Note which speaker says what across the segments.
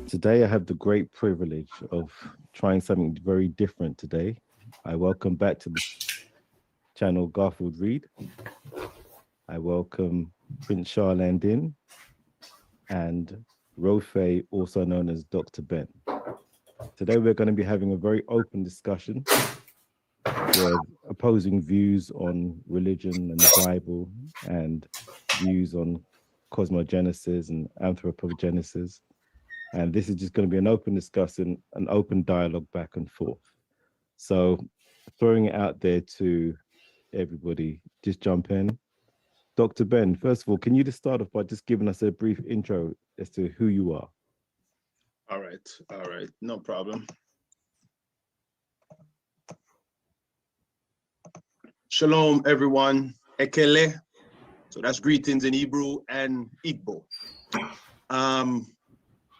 Speaker 1: Today, I have the great privilege of trying something very different today. I welcome back to the channel Garfield Reed. I welcome Prince Charlandin and Rofe, also known as Dr. Ben. Today, we're going to be having a very open discussion with opposing views on religion and the Bible and views on cosmogenesis and anthropogenesis. And this is just going to be an open discussion, an open dialogue back and forth. So throwing it out there to everybody, just jump in. Dr. Ben, first of all, can you just start off by just giving us a brief intro as to who you are?
Speaker 2: All right, no problem. Shalom, everyone. Ekele. So that's greetings in Hebrew and Igbo.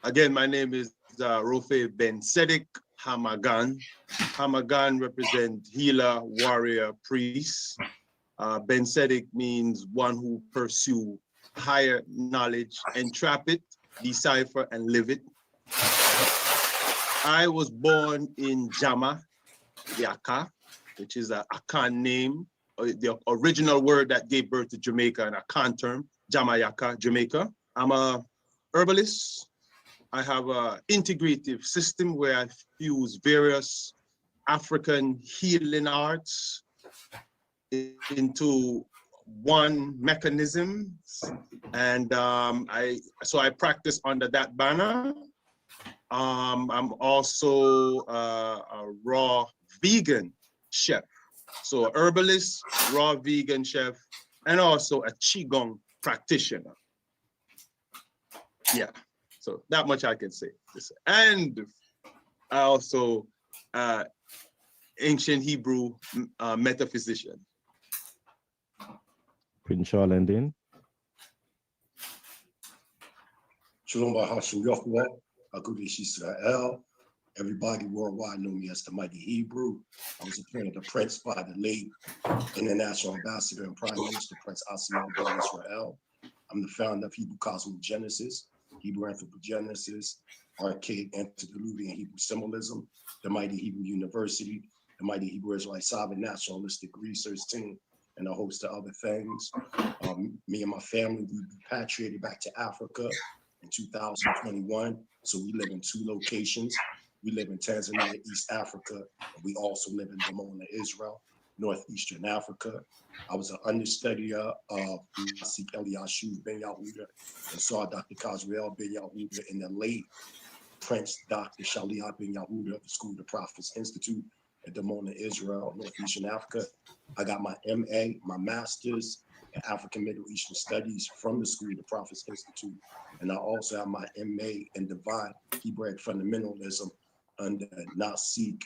Speaker 2: Again, my name is Rofe Ben Sedek Hamagan. Hamagan represents healer, warrior, priest. Ben Sedek means one who pursue higher knowledge, entrap it, decipher, and live it. I was born in Jama, Yaka, which is an Akan name, the original word that gave birth to Jamaica, an Akan term, Jamayaka, Jamaica. I'm a herbalist. I have an integrative system where I fuse various African healing arts into one mechanism. And so I practice under that banner. I'm also a raw vegan chef. So a herbalist, raw vegan chef, and also a Qigong practitioner. Yeah. So that much I can say. And I also ancient Hebrew metaphysician.
Speaker 1: Prince Charlandin.
Speaker 3: Shalom Bahashim Yahweh, Hakudesh Israel. Everybody worldwide know me as the Mighty Hebrew. I was appointed a prince by the late International Ambassador and Prime Minister Prince Asiel Ben Israel. I'm the founder of Hebrew Cosmogenesis, Hebrew Anthropogenesis, Archaic Antediluvian Hebrew Symbolism, the Mighty Hebrew University, the Mighty Hebrew Israelite Sovereign Nationalistic Research Team, and a host of other things. Me and my family, we repatriated back to Africa in 2021. So we live in two locations. We live in Tanzania, East Africa, and we also live in Dimona, Israel, Northeastern Africa. I was an understudy of Nasik Eliashiv Ben Yahuda and saw Dr. Kazriel Ben Yahuda in the late Prince Dr. Shaliah Ben Yahuda of the School of the Prophets Institute at Dimona, Israel, Northeastern Africa. I got my MA, my master's in African Middle Eastern Studies from the School of the Prophets Institute. And I also have my MA in Divine Hebraic Fundamentalism under Nasik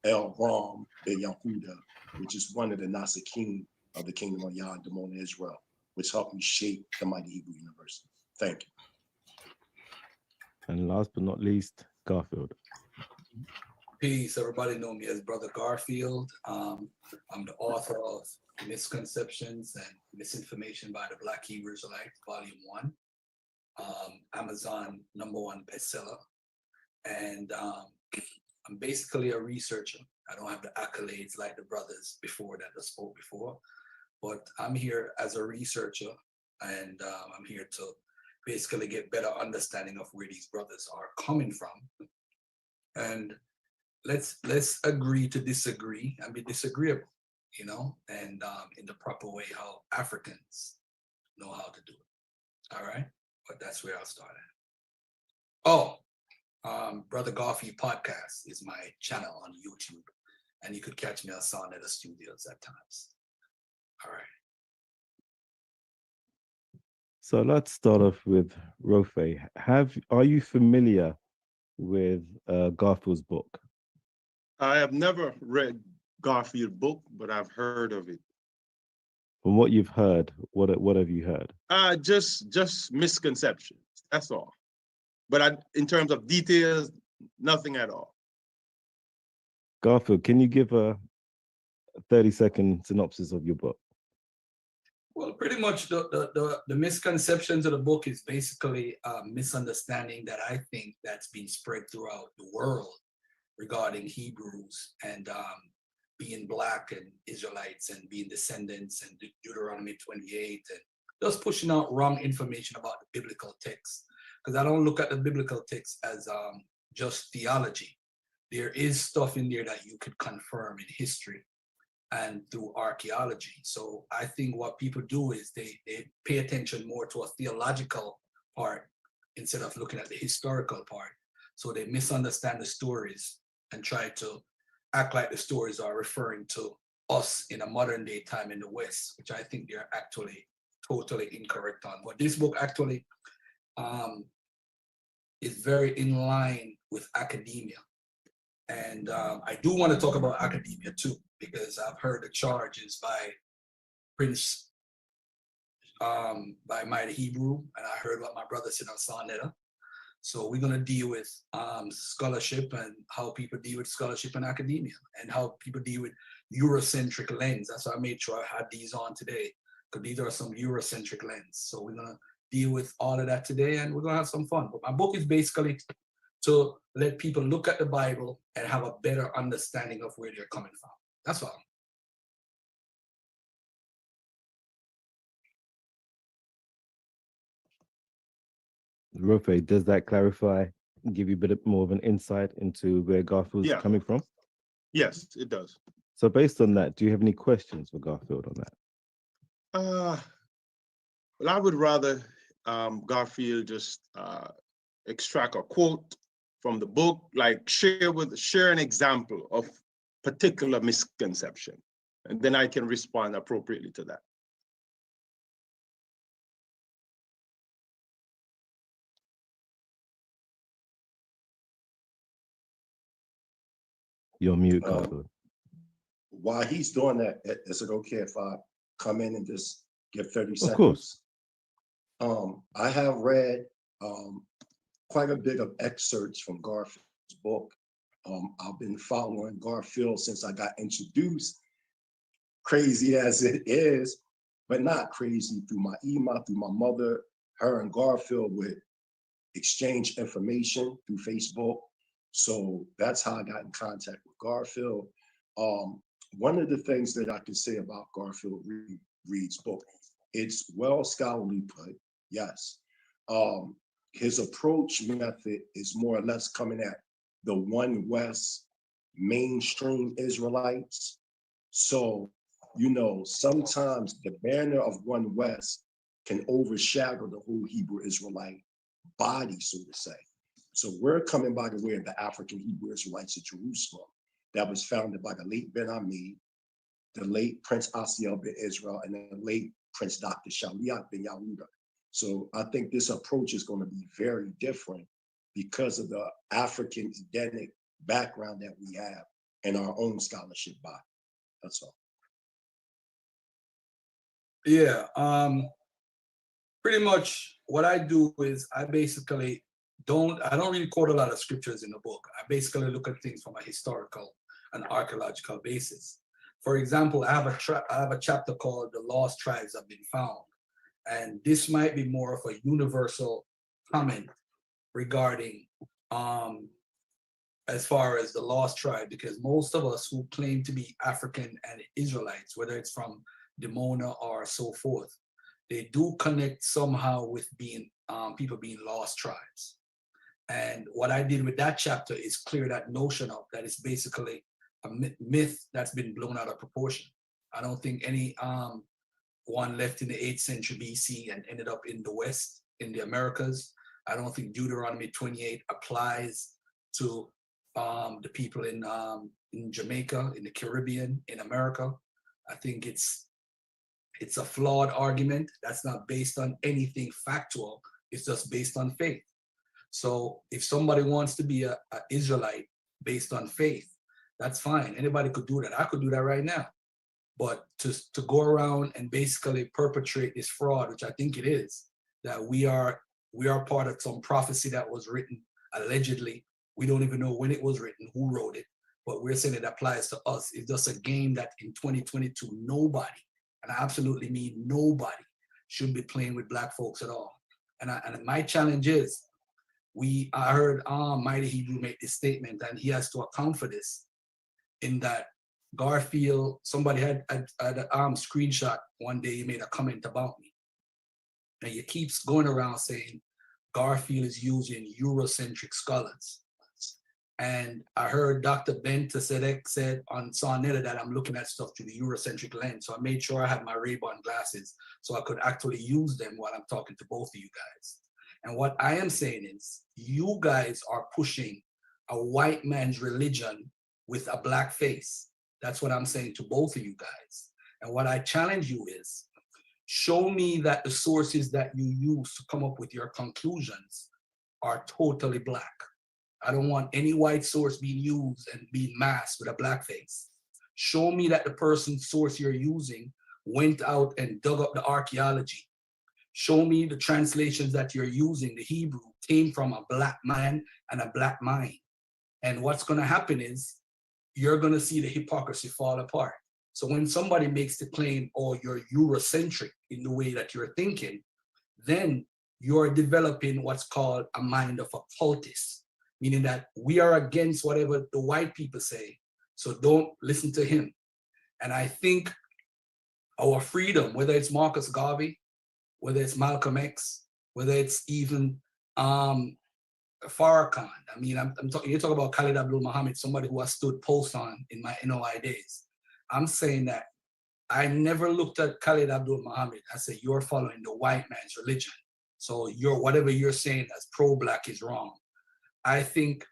Speaker 3: El-Ram Ben Yahuda, which is one of the Nasikim of the Kingdom of Yah in Dimona, Israel, which helped me shape the Mighty Hebrew University. Thank you.
Speaker 1: And last but not least, Garfield.
Speaker 4: Peace. Everybody know me as Brother Garfield. I'm the author of Misconceptions and Misinformation by the Black Hebrew Israelites, Volume 1. Amazon #1 bestseller. And I'm basically a researcher. I don't have the accolades like the brothers before that spoke before, but I'm here as a researcher, and I'm here to basically get better understanding of where these brothers are coming from. And let's agree to disagree and be disagreeable, you know, and in the proper way how Africans know how to do it. All right, but that's where I'll start at. Oh, Brother Garfield Podcast is my channel on YouTube, and you could catch me on Sonetta Studios at times. All right.
Speaker 1: So let's start off with Rofe. Are you familiar with Garfield's book?
Speaker 2: I have never read Garfield book, but I've heard of it.
Speaker 1: From what you've heard, what have you heard?
Speaker 2: Just misconceptions. That's all. But in terms of details, nothing at all.
Speaker 1: Garfield, can you give a 30-second synopsis of your book?
Speaker 4: Well, pretty much the misconceptions of the book is basically a misunderstanding that I think that's been spread throughout the world regarding Hebrews and being Black and Israelites and being descendants and Deuteronomy 28 and just pushing out wrong information about the biblical text. Because I don't look at the biblical text as just theology. There is stuff in there that you could confirm in history and through archaeology. So I think what people do is they pay attention more to a theological part instead of looking at the historical part. So they misunderstand the stories and try to act like the stories are referring to us in a modern day time in the West, which I think they're actually totally incorrect on. But this book actually is very in line with academia. And I do want to talk about academia too, because I've heard the charges by Prince, by Mighty Hebrew, and I heard what my brother said on Sonetta. So we're going to deal with scholarship and how people deal with scholarship and academia and how people deal with Eurocentric lens. That's why I made sure I had these on today, because these are some Eurocentric lens. So we're going to deal with all of that today and we're going to have some fun. But my book is basically to let people look at the Bible and have a better understanding of where they're coming from. That's all.
Speaker 1: Rofe, does that clarify, give you a bit more of an insight into where Garfield's coming from?
Speaker 2: Yes, it does.
Speaker 1: So based on that, do you have any questions for Garfield on that?
Speaker 2: Well, I would rather Garfield just extract a quote from the book, like share an example of particular misconception, and then I can respond appropriately to that.
Speaker 1: You're mute, Garfield.
Speaker 3: While he's doing that, is it okay if I come in and just give 30 seconds?
Speaker 1: Of course.
Speaker 3: I have read quite a bit of excerpts from Garfield's book. I've been following Garfield since I got introduced, crazy as it is, but not crazy, through my email, through my mother. Her and Garfield would exchange information through Facebook. So that's how I got in contact with Garfield. One of the things that I can say about Garfield Reed's book, it's well scholarly put, yes. His approach method is more or less coming at the One West mainstream Israelites. So, you know, sometimes the banner of One West can overshadow the whole Hebrew Israelite body, so to say. So we're coming by the way of the African Hebrew Israelites of Jerusalem that was founded by the late Ben Ami, the late Prince Asiel ben Israel, and the late Prince Dr. Shaliat ben Yahuda. So I think this approach is going to be very different because of the African Edenic background that we have in our own scholarship body. That's all.
Speaker 4: Yeah, pretty much what I do is I basically I don't really quote a lot of scriptures in the book. I basically look at things from a historical and archaeological basis. For example, I have a chapter called "The Lost Tribes Have Been Found," and this might be more of a universal comment regarding as far as the lost tribe, because most of us who claim to be African and Israelites, whether it's from Dimona or so forth, they do connect somehow with being people being lost tribes. And what I did with that chapter is clear that notion up, that it's basically a myth that's been blown out of proportion. I don't think any one left in the 8th century BC and ended up in the West, in the Americas. I don't think Deuteronomy 28 applies to the people in Jamaica, in the Caribbean, in America. I think it's a flawed argument that's not based on anything factual. It's just based on faith. So if somebody wants to be an Israelite based on faith, that's fine. Anybody could do that. I could do that right now. But to go around and basically perpetrate this fraud, which I think it is, that we are part of some prophecy that was written allegedly. We don't even know when it was written, who wrote it, but we're saying it applies to us. It's just a game that in 2022, nobody, And I absolutely mean nobody should be playing with black folks at all. And my challenge is, I heard Mighty Hebrew make this statement, and he has to account for this, in that Garfield, somebody had a screenshot one day, he made a comment about me. And he keeps going around saying Garfield is using Eurocentric scholars. And I heard Dr. Ben Tesedek said on Sonetta that I'm looking at stuff through the Eurocentric lens. So I made sure I had my Ray-Ban glasses so I could actually use them while I'm talking to both of you guys. And what I am saying is, you guys are pushing a white man's religion with a black face. That's what I'm saying to both of you guys. And what I challenge you is, show me that the sources that you use to come up with your conclusions are totally black. I don't want any white source being used and being masked with a black face. Show me that the person's source you're using went out and dug up the archaeology. Show me the translations that you're using, the Hebrew, came from a black man and a black mind. And what's going to happen is, you're going to see the hypocrisy fall apart. So when somebody makes the claim, oh, you're Eurocentric in the way that you're thinking, then you're developing what's called a mind of a cultist, meaning that we are against whatever the white people say, so don't listen to him. And I think our freedom, whether it's Marcus Garvey, whether it's Malcolm X, whether it's even Farrakhan. I mean, I'm talking. You talk about Khalid Abdul Muhammad, somebody who I stood post on in my NOI days. I'm saying that I never looked at Khalid Abdul Muhammad. I said, you're following the white man's religion, so whatever you're saying as pro-black is wrong. I think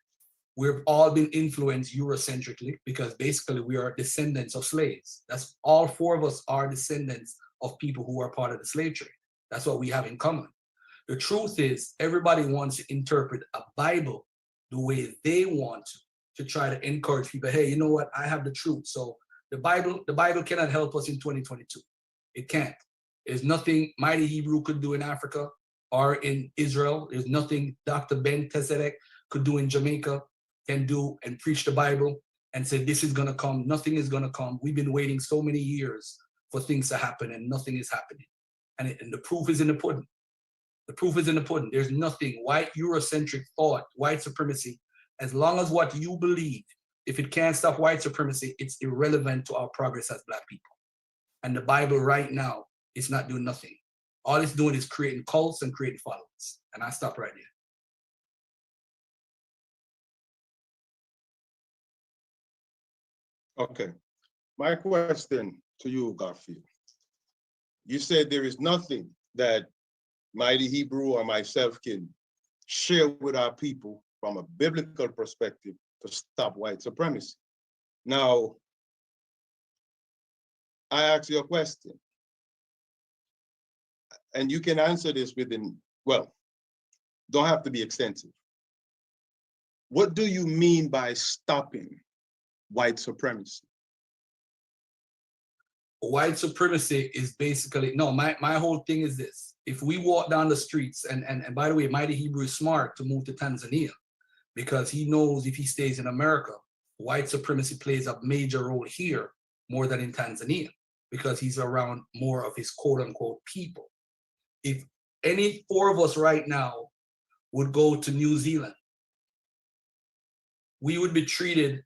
Speaker 4: we've all been influenced Eurocentrically because basically we are descendants of slaves. That's all four of us are descendants of people who are part of the slave trade. That's what we have in common. The truth is, everybody wants to interpret a Bible the way they want to try to encourage people. Hey, you know what? I have the truth. So the Bible cannot help us in 2022. It can't. There's nothing Mighty Hebrew could do in Africa or in Israel. There's nothing Dr. Ben Tesedek could do in Jamaica, can do and preach the Bible and say this is going to come. Nothing is going to come. We've been waiting so many years for things to happen and nothing is happening. And the proof is in the pudding. The proof is in the pudding. There's nothing white Eurocentric thought, white supremacy. As long as what you believe, if it can't stop white supremacy, it's irrelevant to our progress as Black people. And the Bible right now is not doing nothing. All it's doing is creating cults and creating followers. And I stop right there.
Speaker 2: Okay. My question to you, Garfield. You said there is nothing that Mighty Hebrew or myself can share with our people from a biblical perspective to stop white supremacy. Now, I ask you a question, and you can answer this within, well, don't have to be extensive. What do you mean by stopping white supremacy?
Speaker 4: White supremacy is basically, no, my whole thing is this. If we walk down the streets, and by the way, Mighty Hebrew is smart to move to Tanzania because he knows if he stays in America, white supremacy plays a major role here more than in Tanzania because he's around more of his quote unquote people. If any four of us right now would go to New Zealand, we would be treated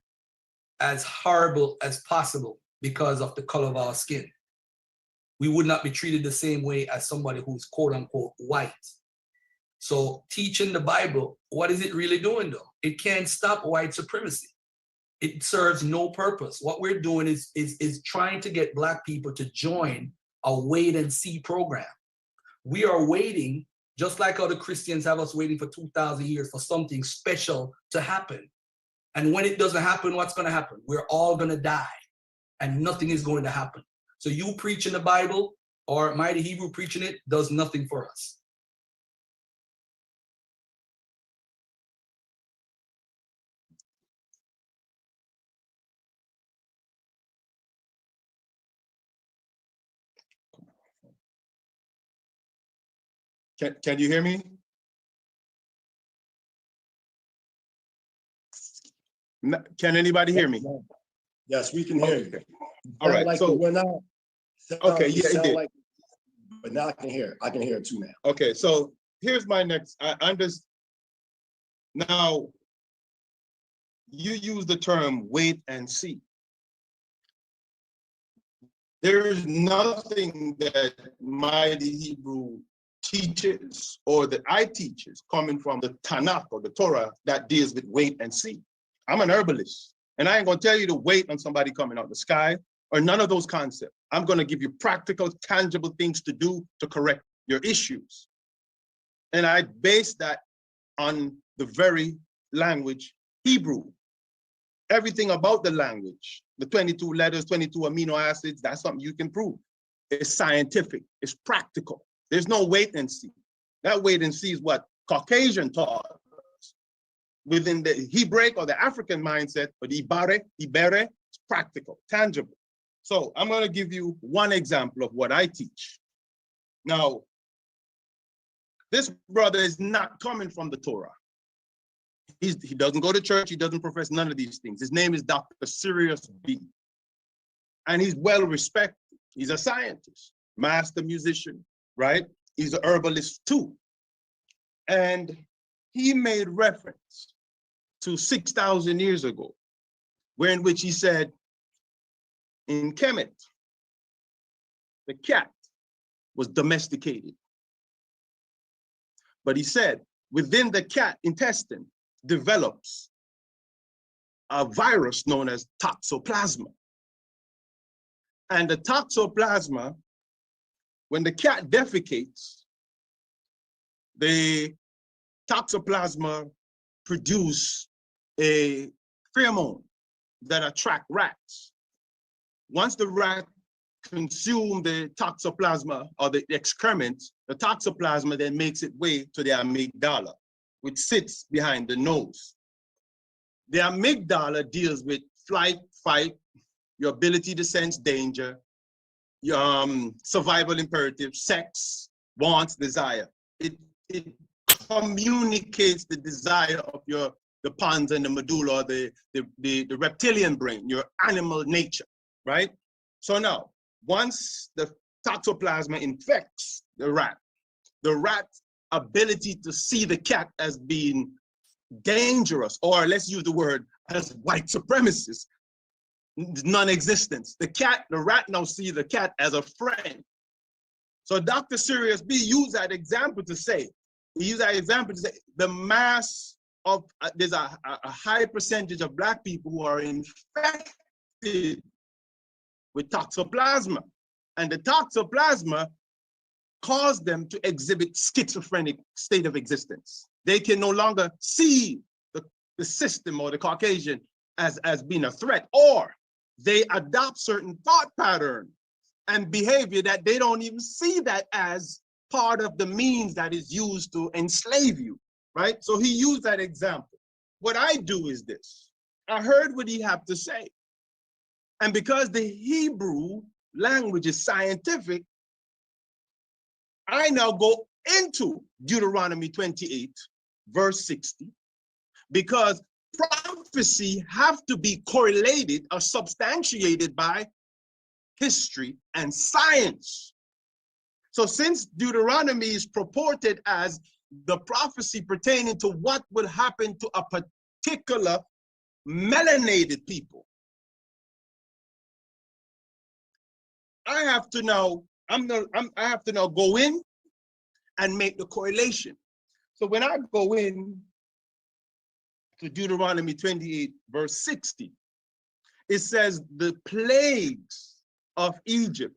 Speaker 4: as horrible as possible because of the color of our skin. We would not be treated the same way as somebody who's quote unquote white. So teaching the Bible, what is it really doing though? It can't stop white supremacy. It serves no purpose. What we're doing is trying to get Black people to join a wait and see program. We are waiting, just like how the Christians have us waiting for 2,000 years for something special to happen. And when it doesn't happen, what's going to happen? We're all going to die and nothing is going to happen. So you preaching the Bible or Mighty Hebrew preaching it does nothing for us.
Speaker 2: Can you hear me? Can anybody hear me?
Speaker 3: Yes, we can hear you.
Speaker 2: All right,
Speaker 3: Like
Speaker 2: so
Speaker 3: you went out.
Speaker 2: Okay, yeah, it
Speaker 3: sound
Speaker 2: did.
Speaker 3: like, but now I can hear it. I can hear it too now.
Speaker 2: Okay, so here's my next. I understand. Now, you use the term wait and see. There is nothing that Mighty Hebrew teaches or that I teaches coming from the Tanakh or the Torah that deals with wait and see. I'm an herbalist, and I ain't gonna tell you to wait on somebody coming out the sky or none of those concepts. I'm gonna give you practical, tangible things to do to correct your issues. And I base that on the very language Hebrew. Everything about the language, the 22 letters, 22 amino acids, that's something you can prove. It's scientific, it's practical. There's no wait and see. That wait and see is what Caucasian taught us. Within the Hebraic or the African mindset, or the Ibere, it's practical, tangible. So I'm gonna give you one example of what I teach. Now, this brother is not coming from the Torah. He doesn't go to church. He doesn't profess none of these things. His name is Dr. Sirius B. And he's well respected. He's a scientist, master musician, right? He's a herbalist too. And he made reference to 6,000 years ago, where in which he said, in Kemet, the cat was domesticated. But he said, within the cat intestine, develops a virus known as toxoplasma. And the toxoplasma, when the cat defecates, the toxoplasma produce a pheromone that attract rats. Once the rat consume the toxoplasma or the excrement, the toxoplasma then makes its way to the amygdala, which sits behind the nose. The amygdala deals with flight, fight, your ability to sense danger, your survival imperative, sex, wants, desire. It communicates the desire of the pons and the medulla, or the reptilian brain, your animal nature, right? So now, once the toxoplasma infects the rat's ability to see the cat as being dangerous, or let's use the word as white supremacist, non-existence. The rat now sees the cat as a friend. So Dr. Sirius B used that example to say, the mass of, there's a high percentage of Black people who are infected with toxoplasma. And the toxoplasma caused them to exhibit schizophrenic state of existence. They can no longer see the system or the Caucasian as being a threat, or they adopt certain thought pattern and behavior that they don't even see that as part of the means that is used to enslave you, right? So he used that example. What I do is this. I heard what he had to say. And because the Hebrew language is scientific, I now go into Deuteronomy 28, verse 60, because prophecy have to be correlated or substantiated by history and science. So since Deuteronomy is purported as the prophecy pertaining to what will happen to a particular melanated people, I have to now, I have to now go in and make the correlation. So when I go in to Deuteronomy 28, verse 60, it says the plagues of Egypt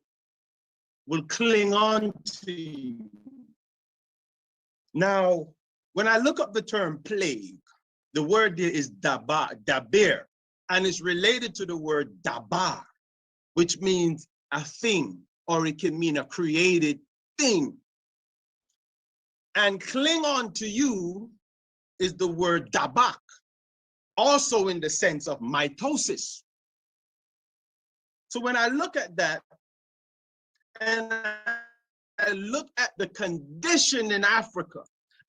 Speaker 2: will cling on to you. Now, when I look up the term plague, the word there is daber, and it's related to the word dabar, which means a thing, or it can mean a created thing. And cling on to you is the word dabak, also in the sense of mitosis. So when I look at that, and I look at the condition in Africa,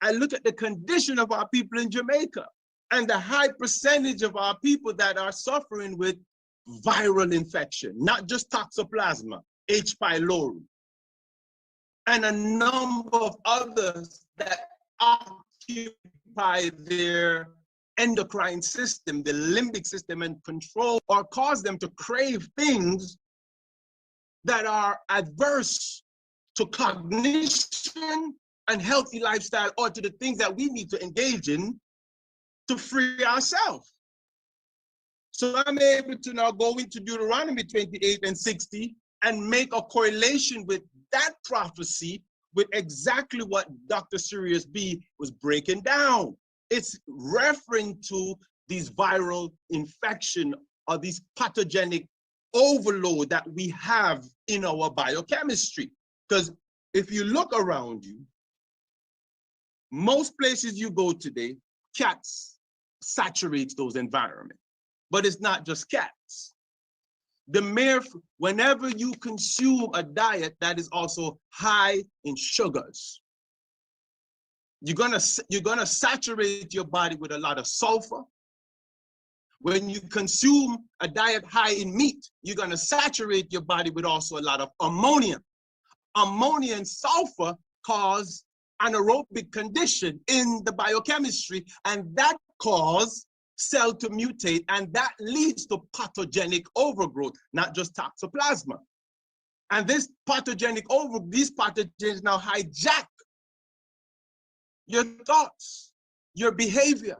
Speaker 2: I look at the condition of our people in Jamaica, and the high percentage of our people that are suffering with viral infection, not just toxoplasma, H. pylori, and a number of others that occupy their endocrine system, the limbic system, and control or cause them to crave things that are adverse to cognition and healthy lifestyle, or to the things that we need to engage in to free ourselves. So I'm able to now go into Deuteronomy 28 and 60 and make a correlation with that prophecy with exactly what Dr. Sirius B was breaking down. It's referring to these viral infection or these pathogenic overload that we have in our biochemistry. Because if you look around you, most places you go today, cats saturate those environments. But it's not just cats. Whenever you consume a diet that is also high in sugars, you're gonna saturate your body with a lot of sulfur. When you consume a diet high in meat, you're gonna saturate your body with also a lot of ammonia. Ammonia and sulfur cause anaerobic condition in the biochemistry, and that causes cell to mutate, and that leads to pathogenic overgrowth, not just toxoplasma. And these pathogens now hijack your thoughts, your behavior,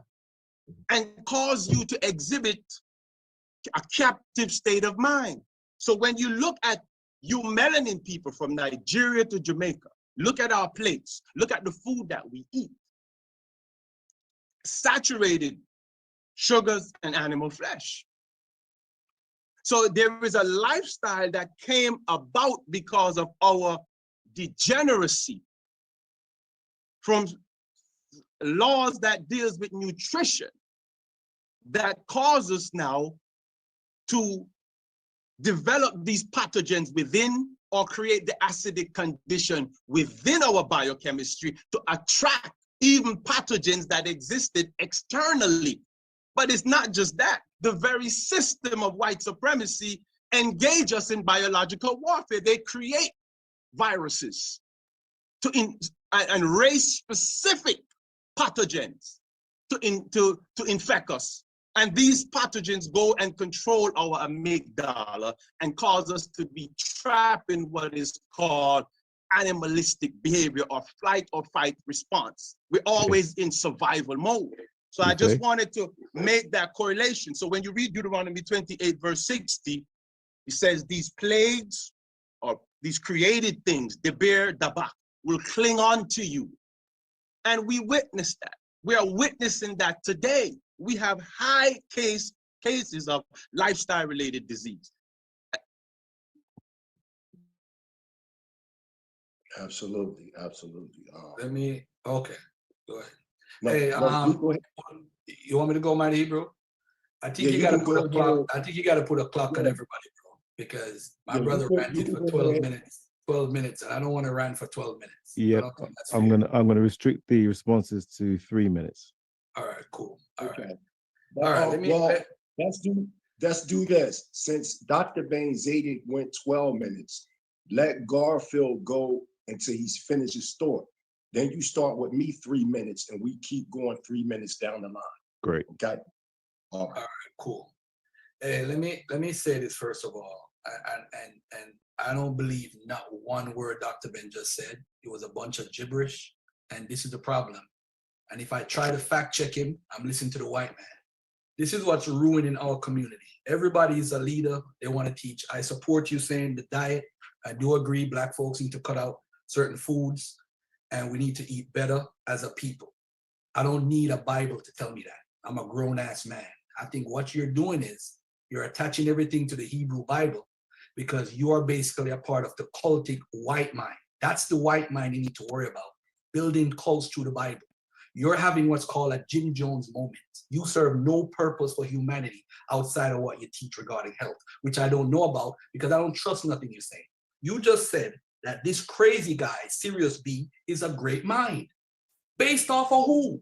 Speaker 2: and cause you to exhibit a captive state of mind. So when you look at you melanin people from Nigeria to Jamaica, look at our plates, look at the food that we eat. Saturated sugars and animal flesh. So there is a lifestyle that came about because of our degeneracy from laws that deals with nutrition that cause us now to develop these pathogens within or create the acidic condition within our biochemistry to attract even pathogens that existed externally. But it's not just that. The very system of white supremacy engage us in biological warfare. They create viruses and race-specific pathogens to infect us. And these pathogens go and control our amygdala and cause us to be trapped in what is called animalistic behavior or flight or fight response. We're always in survival mode. So I just wanted to make that correlation. So when you read Deuteronomy 28 verse 60, it says these plagues or these created things, deber, dabak, will cling on to you. And we witness that. We are witnessing that today. We have high cases of lifestyle related disease.
Speaker 3: Absolutely, absolutely.
Speaker 4: Okay, go ahead.
Speaker 3: No,
Speaker 4: Hey,
Speaker 3: no, go ahead.
Speaker 4: you want me to go, Mighty Hebrew? I think
Speaker 3: Yeah,
Speaker 4: you gotta
Speaker 3: can
Speaker 4: put
Speaker 3: go
Speaker 4: a clock.
Speaker 3: ahead.
Speaker 4: I think you gotta put a clock on
Speaker 3: Yeah.
Speaker 4: everybody, bro, because my
Speaker 3: Yeah,
Speaker 4: brother
Speaker 3: you
Speaker 4: ranted
Speaker 3: can
Speaker 4: for
Speaker 3: go
Speaker 4: 12
Speaker 3: ahead.
Speaker 4: minutes. 12 minutes, and I don't want to rant for 12 minutes.
Speaker 1: Yeah, I'm gonna restrict the responses to 3 minutes.
Speaker 4: All right, cool. All right.
Speaker 3: Okay.
Speaker 4: All right,
Speaker 3: Let's do this. Since Dr. Bain Zadie went 12 minutes, let Garfield go until he's finished his story. Then you start with me 3 minutes, and we keep going 3 minutes down the line.
Speaker 1: Great.
Speaker 3: Okay. All right.
Speaker 4: Cool. Hey, let me say this first of all, and I don't believe not one word Dr. Ben just said. It was a bunch of gibberish, and this is the problem. And if I try to fact check him, I'm listening to the white man. This is what's ruining our community. Everybody is a leader. They want to teach. I support you saying the diet. I do agree Black folks need to cut out certain foods, and we need to eat better as a people. I don't need a Bible to tell me that. I'm a grown-ass man. I think what you're doing is you're attaching everything to the Hebrew Bible because you are basically a part of the cultic white mind. That's the white mind you need to worry about, building cults through the Bible. You're having what's called a Jim Jones moment. You serve no purpose for humanity outside of what you teach regarding health, which I don't know about because I don't trust nothing you say. You just said that this crazy guy, Sirius B, is a great mind. Based off of who?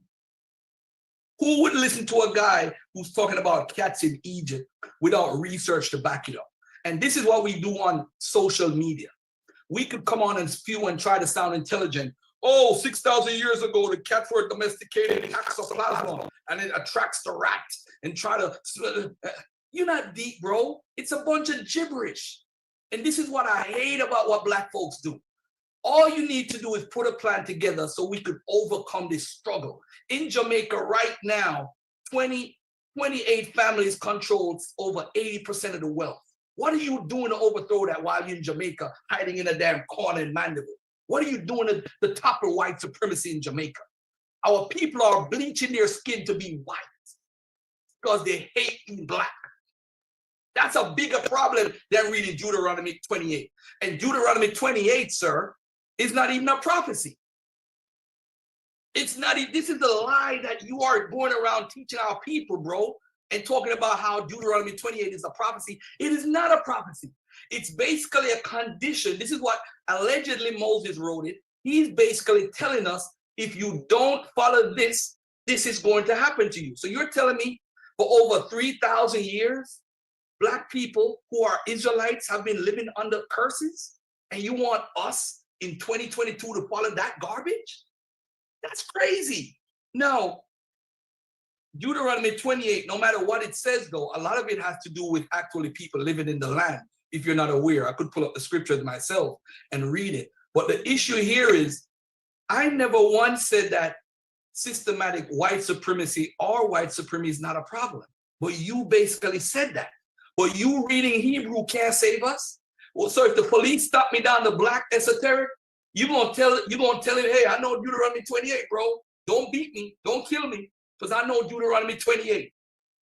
Speaker 4: Who would listen to a guy who's talking about cats in Egypt without research to back it up? And this is what we do on social media. We could come on and spew and try to sound intelligent. Oh, 6,000 years ago, the cats were domesticated in Toxoplasma, and it attracts the rat and try to. You're not deep, bro. It's a bunch of gibberish. And this is what I hate about what Black folks do. All you need to do is put a plan together so we could overcome this struggle. In Jamaica right now, 28 families control over 80% of the wealth. What are you doing to overthrow that while you're in Jamaica, hiding in a damn corner in Mandeville? What are you doing to topple white supremacy in Jamaica? Our people are bleaching their skin to be white because they hate being Black. That's a bigger problem than reading Deuteronomy 28. And Deuteronomy 28, sir, is not even a prophecy. It's not, this is the lie that you are going around teaching our people, bro, and talking about how Deuteronomy 28 is a prophecy. It is not a prophecy. It's basically a condition. This is what allegedly Moses wrote it. He's basically telling us, if you don't follow this, this is going to happen to you. So you're telling me for over 3,000 years, Black people who are Israelites have been living under curses, and you want us in 2022 to follow that garbage? That's crazy. Now, Deuteronomy 28, no matter what it says, though, a lot of it has to do with actually people living in the land. If you're not aware, I could pull up the scriptures myself and read it. But the issue here is, I never once said that systematic white supremacy or white supremacy is not a problem. But you basically said that. But you reading Hebrew can't save us? Well, so if the police stop me down the Black esoteric, you're gonna tell him, hey, I know Deuteronomy 28, bro. Don't beat me, don't kill me, because I know Deuteronomy 28.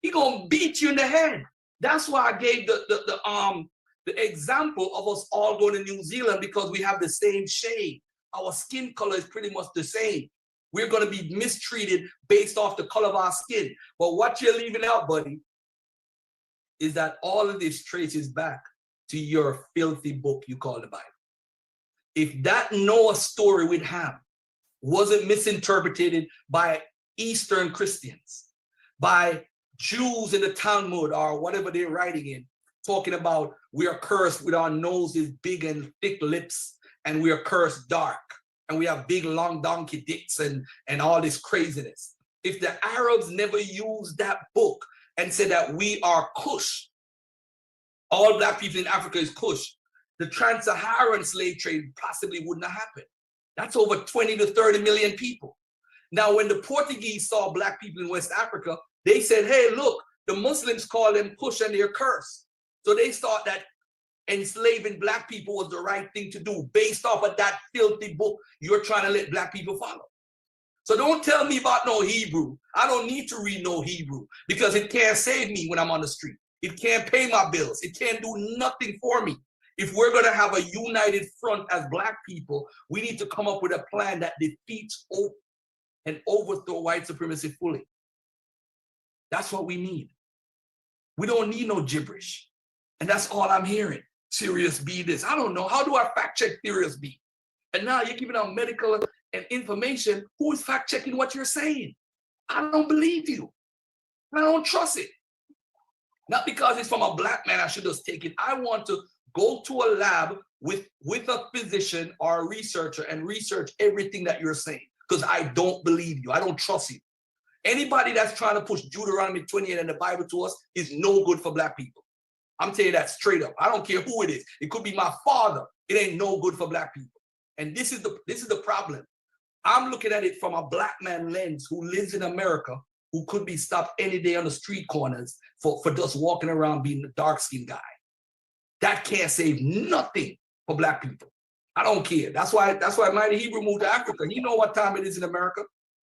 Speaker 4: He gonna beat you in the head. That's why I gave the example of us all going to New Zealand, because we have the same shade. Our skin color is pretty much the same. We're gonna be mistreated based off the color of our skin. But what you're leaving out, buddy, is that all of this traces back to your filthy book you call the Bible. If that Noah story with Ham wasn't misinterpreted by Eastern Christians, by Jews in the Talmud or whatever they're writing in, talking about we are cursed with our noses big and thick lips, and we are cursed dark, and we have big long donkey dicks and all this craziness. If the Arabs never used that book and said that we are Kush, all Black people in Africa is Kush, the trans-Saharan slave trade possibly wouldn't have happened. That's over 20 to 30 million people. Now, when the Portuguese saw Black people in West Africa, they said, hey, look, the Muslims call them Kush and they're cursed. So they thought that enslaving Black people was the right thing to do based off of that filthy book you're trying to let Black people follow. So don't tell me about no Hebrew. I don't need to read no Hebrew because it can't save me when I'm on the street. It can't pay my bills. It can't do nothing for me. If we're going to have a united front as Black people, we need to come up with a plan that defeats and overthrow white supremacy fully. That's what we need. We don't need no gibberish. And that's all I'm hearing. Serious B this. I don't know. How do I fact check Serious B? And now you're giving out medical and information. Who is fact checking what you're saying? I don't believe you. I don't trust it. Not because it's from a Black man, I should just take it. I want to go to a lab with a physician or a researcher and research everything that you're saying, because I don't believe you. I don't trust you. Anybody that's trying to push Deuteronomy 28 and the Bible to us is no good for Black people. I'm telling you that straight up. I don't care who it is. It could be my father. It ain't no good for Black people. And this is the problem. I'm looking at it from a Black man lens who lives in America, who could be stopped any day on the street corners for just walking around being the dark-skinned guy. That can't save nothing for Black people. I don't care. That's why Mighty Hebrew moved to Africa. You know what time it is in America?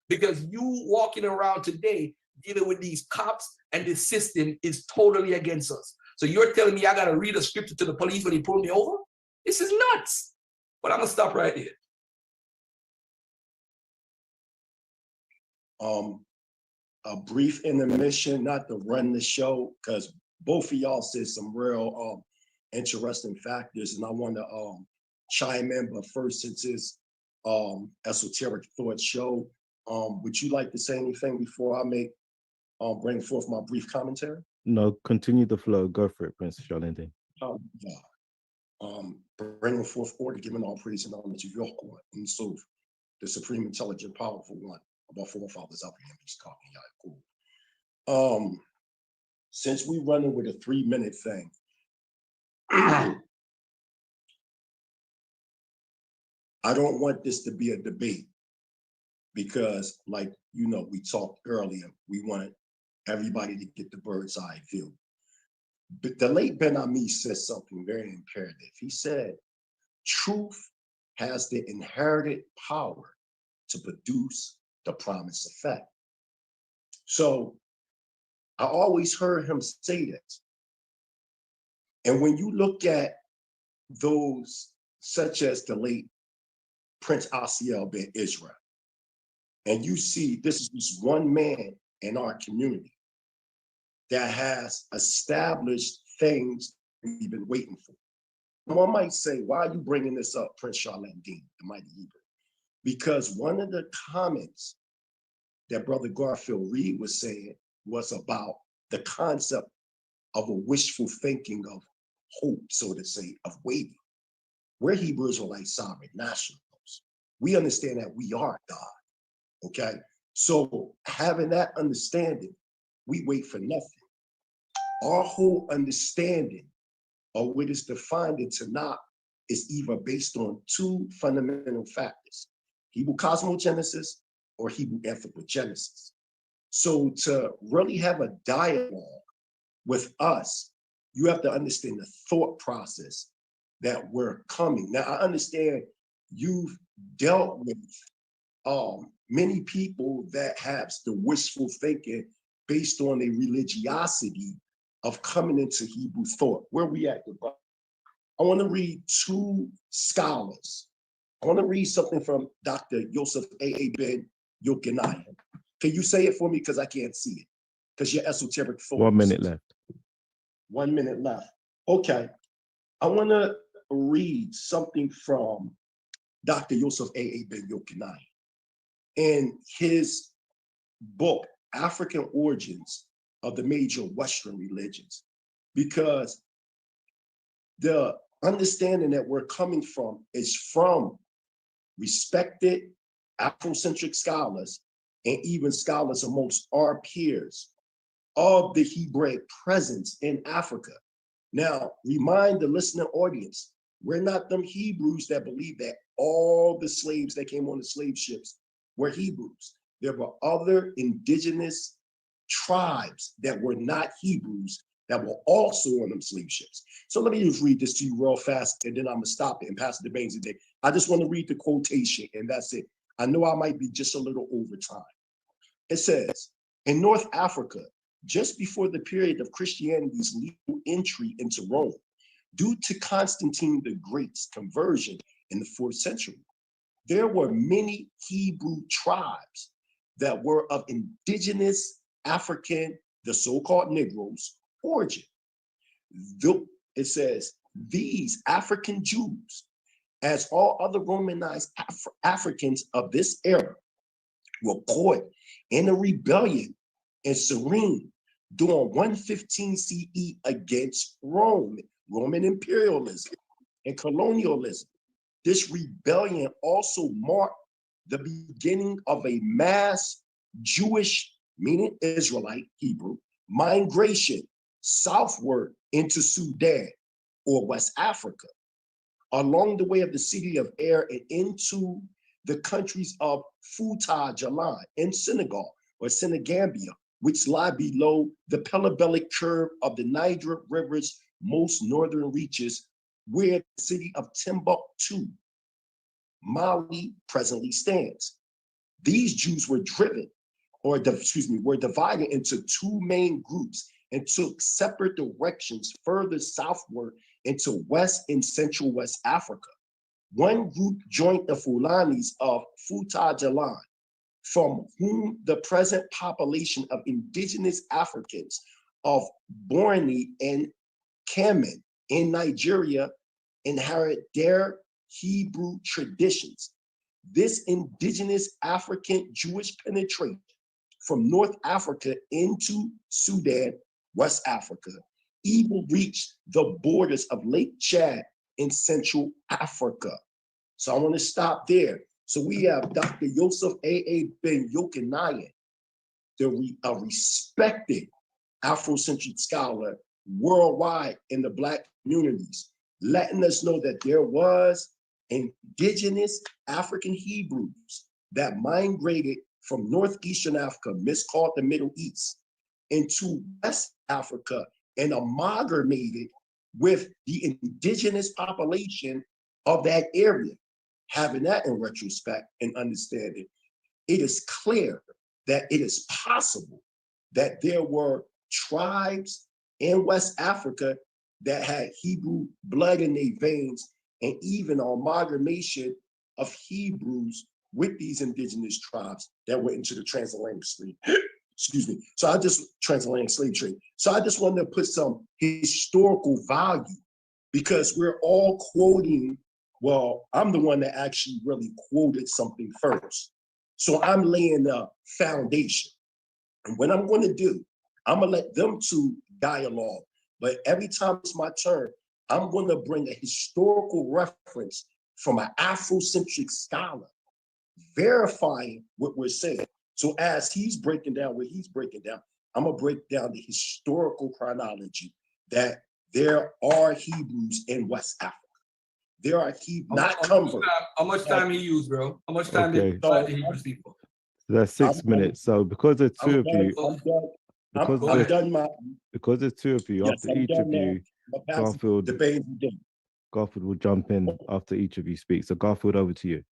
Speaker 4: Because you walking around today dealing with these cops and this system is totally against us. So you're telling me I got to read a scripture to the police when they pull me over? This is nuts. But I'm going to stop right here.
Speaker 3: A brief intermission, not to run the show, because both of y'all said some real interesting factors, and I want to chime in. But first, since it's Esoteric Thought Show, would you like to say anything before I bring forth my brief commentary?
Speaker 1: No, continue the flow. Go for it, Prince Shalindi.
Speaker 3: Bringing forth order, giving all praise and honor to Yahweh and so the supreme, intelligent, powerful one of our forefathers, Abraham, Yitzchak, and Yaakov. Since we running with a 3-minute thing, I don't want this to be a debate because, like, you know, we talked earlier, we want everybody to get the bird's eye view. But the late Ben Ami said something very imperative. He said, truth has the inherited power to produce the promised effect. So I always heard him say that. And when you look at those, such as the late Prince Asiel ben Israel, and you see this is just one man in our community that has established things we've been waiting for. One might say, why are you bringing this up, Prince Charlene Dean, the mighty Hebrew? Because one of the comments that Brother Garfield Reed was saying was about the concept of a wishful thinking of hope, so to say, of waiting. We're Hebrew Israelite sovereign nationals. We understand that we are God, okay? So having that understanding, we wait for nothing. Our whole understanding of what is defined in Tanakh is either based on 2 fundamental factors, Hebrew cosmogenesis or Hebrew anthropogenesis. So to really have a dialogue with us, you have to understand the thought process that we're coming. Now, I understand you've dealt with many people that have the wishful thinking based on a religiosity of coming into Hebrew thought. Where we at, bro? I want to read 2 scholars. I want to read something from Dr. Yosef A.A. Ben Yochanan. Can you say it for me? Because I can't see it. Because your esoteric thought.
Speaker 1: 1 minute left.
Speaker 3: 1 minute left. Okay. I want to read something from Dr. Yosef A.A. Ben Yochanan in his book, African Origins of the Major Western Religions, because the understanding that we're coming from is from respected Afrocentric scholars and even scholars amongst our peers of the Hebraic presence in Africa. Now, remind the listening audience, we're not them Hebrews that believe that all the slaves that came on the slave ships were Hebrews. There were other indigenous tribes that were not Hebrews that were also on them slave ships. So let me just read this to you real fast, and then I'm gonna stop it and pass it to Baines today. I just want to read the quotation, and that's it. I know I might be just a little over time. It says, in North Africa, just before the period of Christianity's legal entry into Rome, due to Constantine the Great's conversion in the 4th century, there were many Hebrew tribes that were of indigenous African, the so-called Negroes, origin. It says, these African Jews, as all other Romanized Africans of this era, were caught in a rebellion in Cyrene during 115 CE against Rome, Roman imperialism and colonialism. This rebellion also marked the beginning of a mass Jewish, meaning Israelite, Hebrew, migration southward into Sudan or West Africa, along the way of the city of Air and into the countries of Futa Jalan in Senegal or Senegambia, which lie below the parabolic curve of the Niger River's most northern reaches, where the city of Timbuktu, Mali, presently stands. These Jews were were divided into 2 main groups and took separate directions further southward into West and Central West Africa. One group joined the Fulanis of Futa Jalan, from whom the present population of indigenous Africans of Borni and Kamen in Nigeria inherit their Hebrew traditions. This indigenous African Jewish penetration from North Africa into Sudan, West Africa, even reached the borders of Lake Chad in Central Africa. So I want to stop there. So we have Dr. Yosef A.A. Ben Yokanayan, a respected Afrocentric scholar worldwide in the Black communities, letting us know that there was indigenous African Hebrews that migrated from Northeastern Africa, miscalled the Middle East, into West Africa and amalgamated with the indigenous population of that area. Having that in retrospect and understanding, it is clear that it is possible that there were tribes in West Africa that had Hebrew blood in their veins, and even an amalgamation of Hebrews with these indigenous tribes that went into the transatlantic slave. Excuse me. Transatlantic slave trade. So I just wanted to put some historical value, because we're all quoting. Well, I'm the one that actually really quoted something first. So I'm laying a foundation. And what I'm going to do, I'm going to let them two dialogue. But every time it's my turn, I'm going to bring a historical reference from an Afrocentric scholar, verifying what we're saying. So as he's breaking down what he's breaking down, I'm going to break down the historical chronology that there are Hebrews in West Africa. There are Hebrews, not converts.
Speaker 4: How much time he used, bro? How much time did the Hebrews people?
Speaker 1: That's 6 minutes. So because there's two of you, because there's two of you, after each of you, Garfield will jump in after each of you speak. So Garfield, over to you.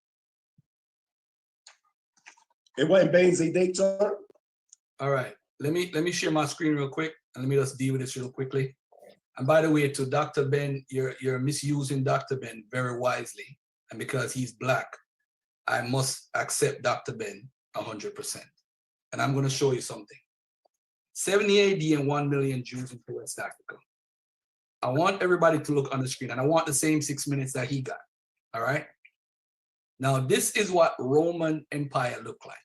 Speaker 3: It wasn't Baines a date turn.
Speaker 4: All right. Let me share my screen real quick, and let me just deal with this real quickly. And by the way, to Dr. Ben, you're misusing Dr. Ben very wisely. And because he's Black, I must accept Dr. Ben 100%. And I'm going to show you something. 70 AD and 1 million Jews into West Africa. I want everybody to look on the screen, and I want the same 6 minutes that he got. All right. Now, this is what Roman Empire looked like.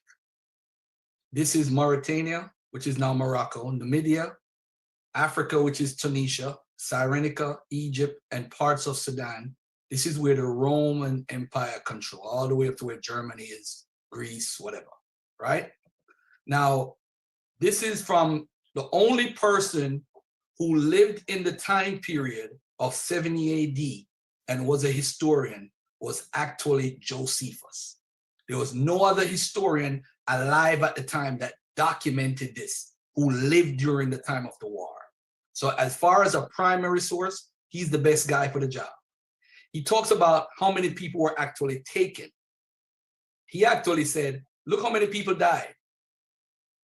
Speaker 4: This is Mauritania, which is now Morocco, Numidia, Africa, which is Tunisia, Cyrenaica, Egypt, and parts of Sudan. This is where the Roman Empire control, all the way up to where Germany is, Greece, whatever, right? Now, this is from the only person who lived in the time period of 70 AD and was a historian was actually Josephus. There was no other historian alive at the time that documented this, who lived during the time of the war. So as far as a primary source, he's the best guy for the job. He talks about how many people were actually taken. He actually said, look how many people died.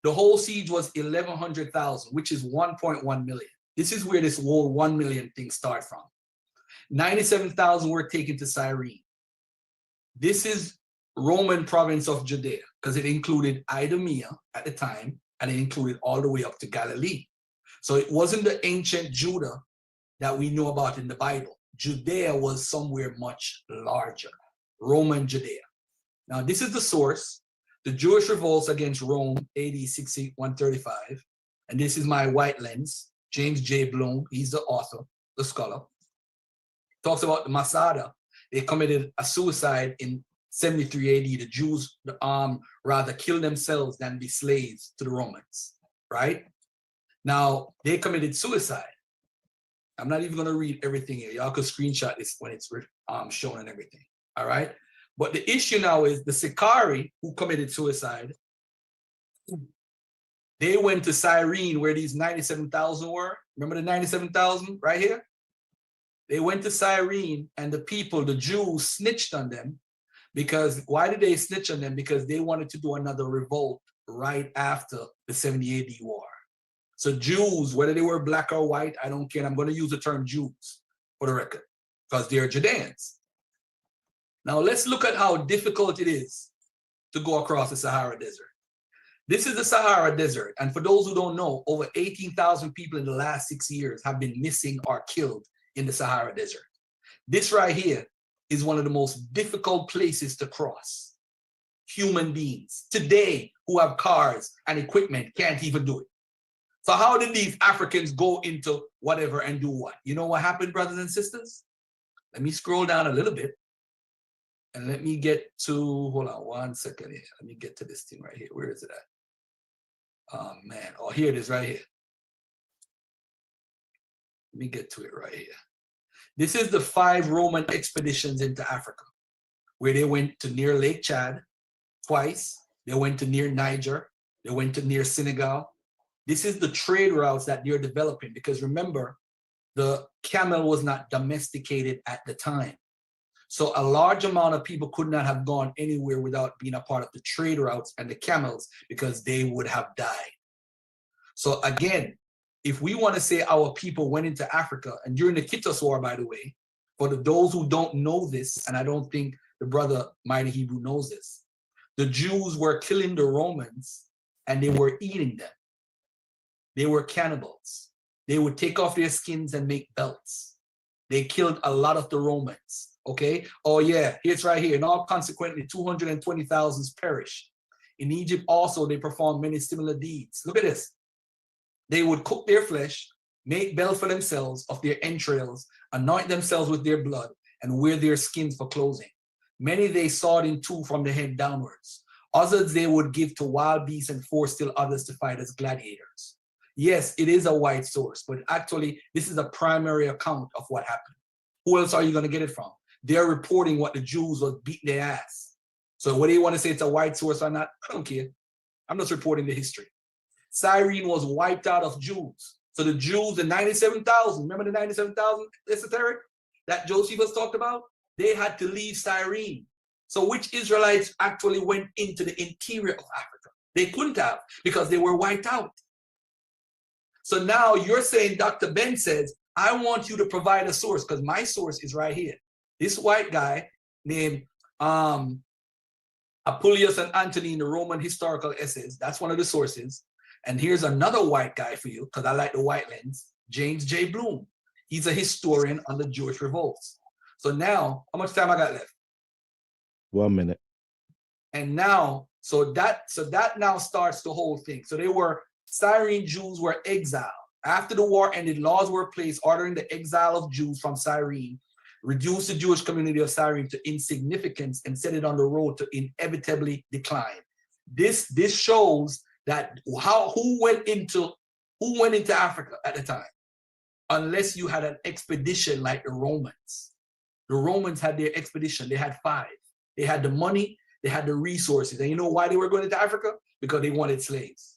Speaker 4: The whole siege was 1,100,000, which is 1.1 million. This is where this whole 1 million thing starts from. 97,000 were taken to Cyrene. This is Roman province of Judea, because it included Idumea at the time, and it included all the way up to Galilee. So it wasn't the ancient Judah that we know about in the Bible. Judea was somewhere much larger, Roman Judea. Now, this is the source, the Jewish revolts against Rome, AD 6135. And this is my white lens, James J. Bloom. He's the author, the scholar. Talks about the Masada. They committed a suicide in 73 AD. The Jews rather kill themselves than be slaves to the Romans, right? Now, they committed suicide. I'm not even going to read everything here. Y'all could screenshot this when it's shown and everything, all right? But the issue now is the Sicarii who committed suicide, they went to Cyrene where these 97,000 were. Remember the 97,000 right here? They went to Cyrene, and the people, the Jews, snitched on them. Because why did they snitch on them? Because they wanted to do another revolt right after the 70 AD war. So Jews, whether they were Black or white, I don't care. I'm going to use the term Jews for the record, because they're Judeans. Now let's look at how difficult it is to go across the Sahara Desert. This is the Sahara Desert. And for those who don't know, over 18,000 people in the last 6 years have been missing or killed in the Sahara Desert. This right here is one of the most difficult places to cross. Human beings today who have cars and equipment can't even do it. So how did these Africans go into whatever and do what? You know what happened, brothers and sisters? Let me scroll down a little bit. And let me get to, hold on 1 second here. Let me get to this thing right here. Where is it at? Oh man, oh, here it is right here. Let me get to it right here. This is the 5 Roman expeditions into Africa, where they went to near Lake Chad twice. They went to near Niger. They went to near Senegal. This is the trade routes that they're developing, because remember, the camel was not domesticated at the time. So a large amount of people could not have gone anywhere without being a part of the trade routes and the camels, because they would have died. So again, if we want to say our people went into Africa, and during the Kittos War, by the way, for those who don't know this, and I don't think the brother Mighty Hebrew knows this, the Jews were killing the Romans and they were eating them. They were cannibals. They would take off their skins and make belts. They killed a lot of the Romans. Okay. Oh yeah, it's right here. And all consequently, 220,000 perished. In Egypt also, they performed many similar deeds. Look at this. They would cook their flesh, make belts for themselves of their entrails, anoint themselves with their blood, and wear their skins for clothing. Many they sawed in two from the head downwards. Others they would give to wild beasts, and force still others to fight as gladiators. Yes, it is a white source, but actually this is a primary account of what happened. Who else are you going to get it from? They're reporting what the Jews was beating their ass. So whether you want to say it's a white source or not, I don't care. I'm just reporting the history. Cyrene was wiped out of Jews. So the Jews, the 97,000, remember the 97,000 esoteric that Josephus talked about? They had to leave Cyrene. So which Israelites actually went into the interior of Africa? They couldn't have, because they were wiped out. So now you're saying, Dr. Ben says, I want you to provide a source, because my source is right here. This white guy named Appuleius and Antony in the Roman historical essays, that's one of the sources. And here's another white guy for you, because I like the white lens, James J. Bloom. He's a historian on the Jewish revolts. So now, how much time I got left?
Speaker 1: 1 minute.
Speaker 4: And now, so that now starts the whole thing. So they were, Cyrene Jews were exiled. After the war ended, laws were placed ordering the exile of Jews from Cyrene, reduced the Jewish community of Cyrene to insignificance, and set it on the road to inevitably decline. This shows that who went into Africa at the time, unless you had an expedition like the Romans. The Romans had their expedition. They had 5. They had the money, they had the resources. And you know why they were going into Africa? Because they wanted slaves.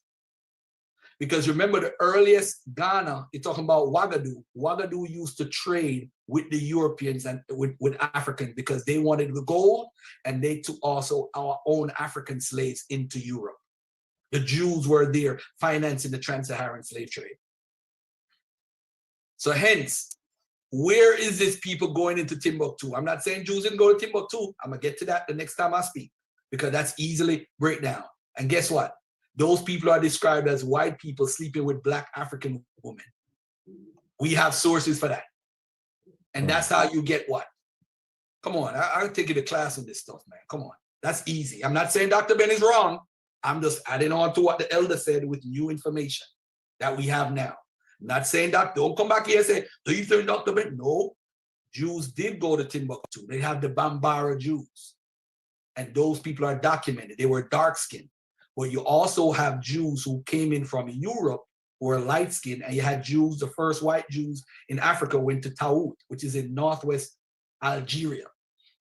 Speaker 4: Because remember, the earliest Ghana, you're talking about Ouagadougou. Ouagadougou used to trade with the Europeans and with Africans, because they wanted the gold, and they took also our own African slaves into Europe. The Jews were there financing the trans-Saharan slave trade. So hence, where is this people going into Timbuktu? I'm not saying Jews didn't go to Timbuktu. I'm going to get to that the next time I speak, because that's easily breakdown. And guess what? Those people are described as white people sleeping with black African women. We have sources for that. And that's how you get what? Come on, I'll take you to class on this stuff, man. Come on, that's easy. I'm not saying Dr. Ben is wrong. I'm just adding on to what the elder said with new information that we have now. I'm not saying that, don't come back here and say, do you think Dr. Ben? No, Jews did go to Timbuktu. They have the Bambara Jews. And those people are documented. They were dark-skinned. But you also have Jews who came in from Europe who were light-skinned, and you had Jews, the first white Jews in Africa went to Taout, which is in northwest Algeria.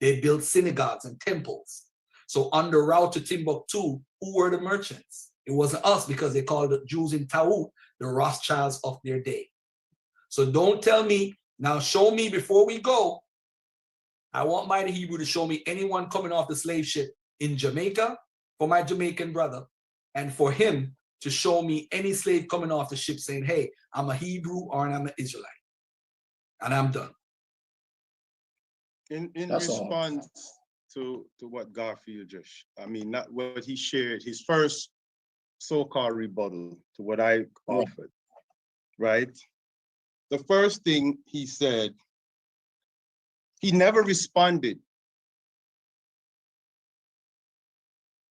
Speaker 4: They built synagogues and temples. So on the route to Timbuktu, who were the merchants? It wasn't us, because they called the Jews in Taout the Rothschilds of their day. So don't tell me, now show me before we go, I want Mighty Hebrew to show me anyone coming off the slave ship in Jamaica, for my Jamaican brother, and for him to show me any slave coming off the ship saying, hey, I'm a Hebrew or I'm an Israelite. And I'm done.
Speaker 2: In
Speaker 3: That's all.
Speaker 2: response to what Garfield just, not what he shared, his first so-called rebuttal to what I offered, right? The first thing he said, he never responded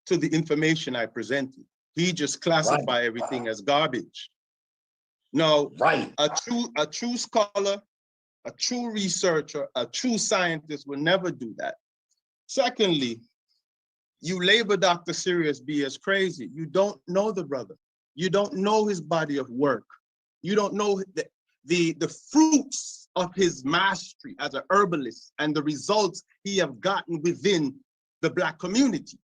Speaker 2: to the information I presented. He just classified everything as garbage. No,
Speaker 3: Right.
Speaker 2: a true scholar, a true researcher, a true scientist will never do that. Secondly, you label Dr. Sirius B as crazy. You don't know the brother. You don't know his body of work. You don't know the fruits of his mastery as an herbalist and the results he have gotten within the Black community.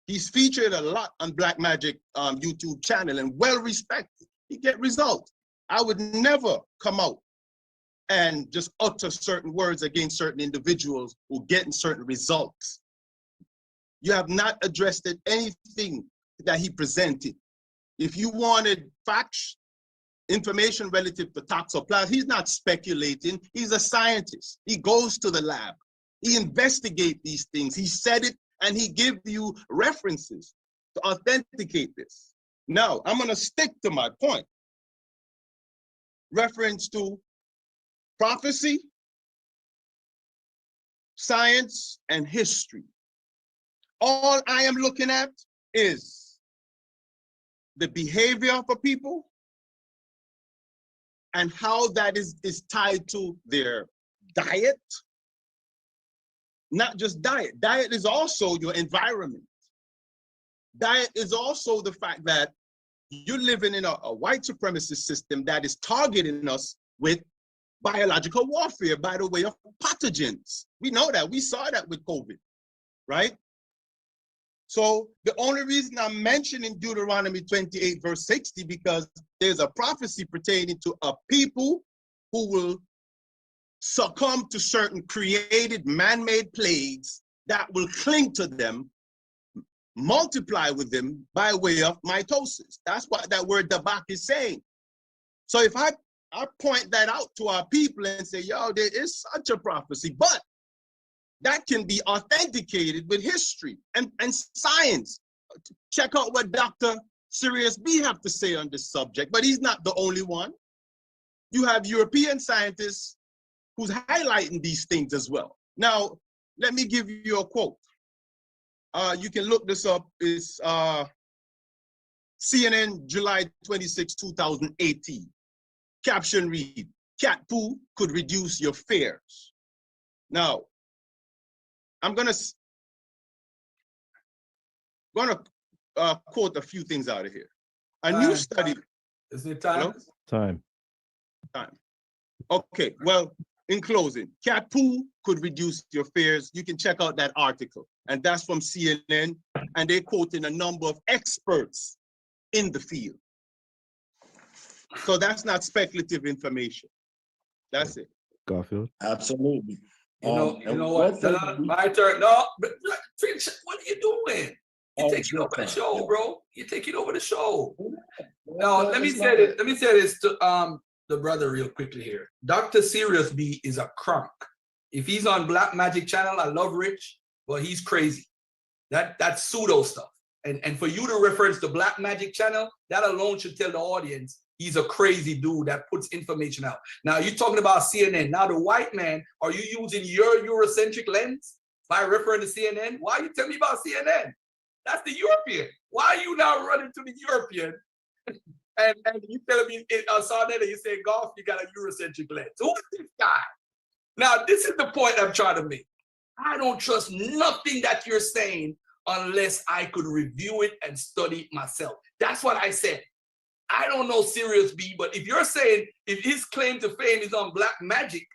Speaker 2: He's featured a lot on Black Magic YouTube channel and well respected. He get results. I would never come out and just utter certain words against certain individuals who getting certain results. You have not addressed anything that he presented. If you wanted facts, information relative to toxoplasm, he's not speculating. He's a scientist. He goes to the lab. He investigates these things. He said it, and he gives you references to authenticate this. Now, I'm going to stick to my point. Reference to prophecy, science, and history. All I am looking at is the behavior of a people and how that is tied to their diet. Not just diet. Diet is also your environment. Diet is also the fact that you're living in a white supremacist system that is targeting us with biological warfare by the way of pathogens. We know that. We saw that with COVID, right? So the only reason I'm mentioning Deuteronomy 28, verse 60, because there's a prophecy pertaining to a people who will succumb to certain created man-made plagues that will cling to them, multiply with them by way of mitosis. That's what that word dabak is saying. So if I point that out to our people and say, yo, there is such a prophecy, but that can be authenticated with history and science. Check out what Dr. Sirius B have to say on this subject, but he's not the only one. You have European scientists who's highlighting these things as well. Now, let me give you a quote. You can look this up. It's CNN, July 26, 2018. Caption read, cat poo could reduce your fears. Now, I'm gonna quote a few things out of here. A new study.
Speaker 4: Is it time?
Speaker 1: Time.
Speaker 2: Okay, well, in closing, cat poo could reduce your fears. You can check out that article, and that's from CNN, and they're quoting a number of experts in the field. So that's not speculative information. That's it.
Speaker 1: Garfield.
Speaker 3: Absolutely.
Speaker 4: You know what? My turn. No, Finch, what are you doing? You're taking over the show, bro. You're taking over the show. No, let me say this. Let me say this to the brother real quickly here. Dr. Sirius B is a crunk. If he's on Black Magic Channel, I love Rich, but he's crazy. That's pseudo stuff. And for you to reference the Black Magic Channel, that alone should tell the audience he's a crazy dude that puts information out. Now, you're talking about CNN. Now, the white man, are you using your Eurocentric lens by referring to CNN? Why are you telling me about CNN? That's the European. Why are you now running to the European? And you telling me, Sarnetta, you say, Golf, you got a Eurocentric lens. Who is this guy? Now, this is the point I'm trying to make. I don't trust nothing that you're saying unless I could review it and study it myself. That's what I said. I don't know Sirius B, but if you're saying if his claim to fame is on Black Magic,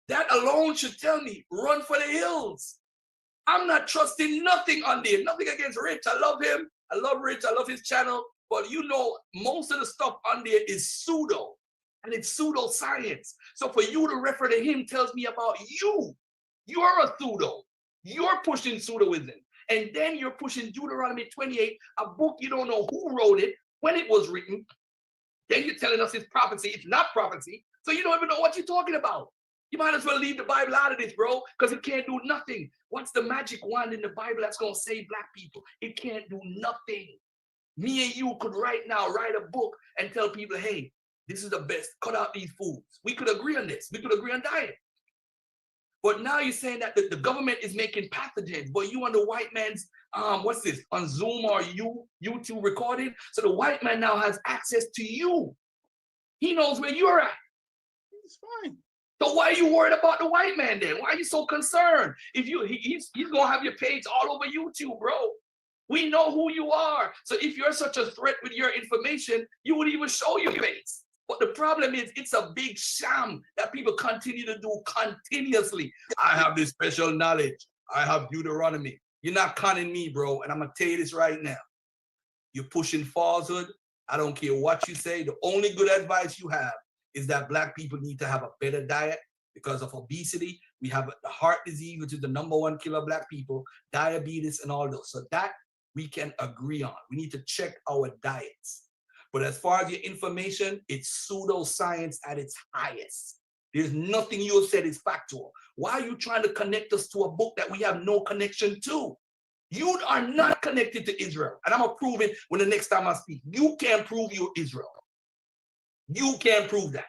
Speaker 4: that alone should tell me run for the hills. I'm not trusting nothing on there. Nothing against Rich. I love him. I love Rich. I love his channel. But you know, most of the stuff on there is pseudo, and it's pseudoscience. So for you to refer to him tells me about you. You're a pseudo. You're pushing pseudoism. And then you're pushing Deuteronomy 28, a book you don't know who wrote it, when it was written. Then you're telling us it's prophecy. It's not prophecy. So you don't even know what you're talking about. You might as well leave the Bible out of this, bro, because it can't do nothing. What's the magic wand in the Bible that's going to save Black people? It can't do nothing. Me and you could right now write a book and tell people, hey, this is the best. Cut out these foods. We could agree on this. We could agree on diet. But now you're saying that the government is making pathogens, but you on the white man's, what's this, on Zoom or YouTube recording? So the white man now has access to you. He knows where you're at.
Speaker 2: It's fine.
Speaker 4: So why are you worried about the white man then? Why are you so concerned? If he's gonna have your page all over YouTube, bro. We know who you are. So if you're such a threat with your information, you would even show your face. But the problem is it's a big sham that people continue to do continuously. I have this special knowledge. I have Deuteronomy. You're not conning me, bro. And I'm gonna tell you this right now. You're pushing falsehood. I don't care what you say. The only good advice you have is that Black people need to have a better diet because of obesity. We have the heart disease, which is the #1 killer of Black people, diabetes, and all those. So that we can agree on. We need to check our diets. But as far as your information, it's pseudoscience at its highest. There's nothing you have said is factual. Why are you trying to connect us to a book that we have no connection to? You are not connected to Israel. And I'm going to prove it when the next time I speak. You can't prove you're Israel. You can't prove that.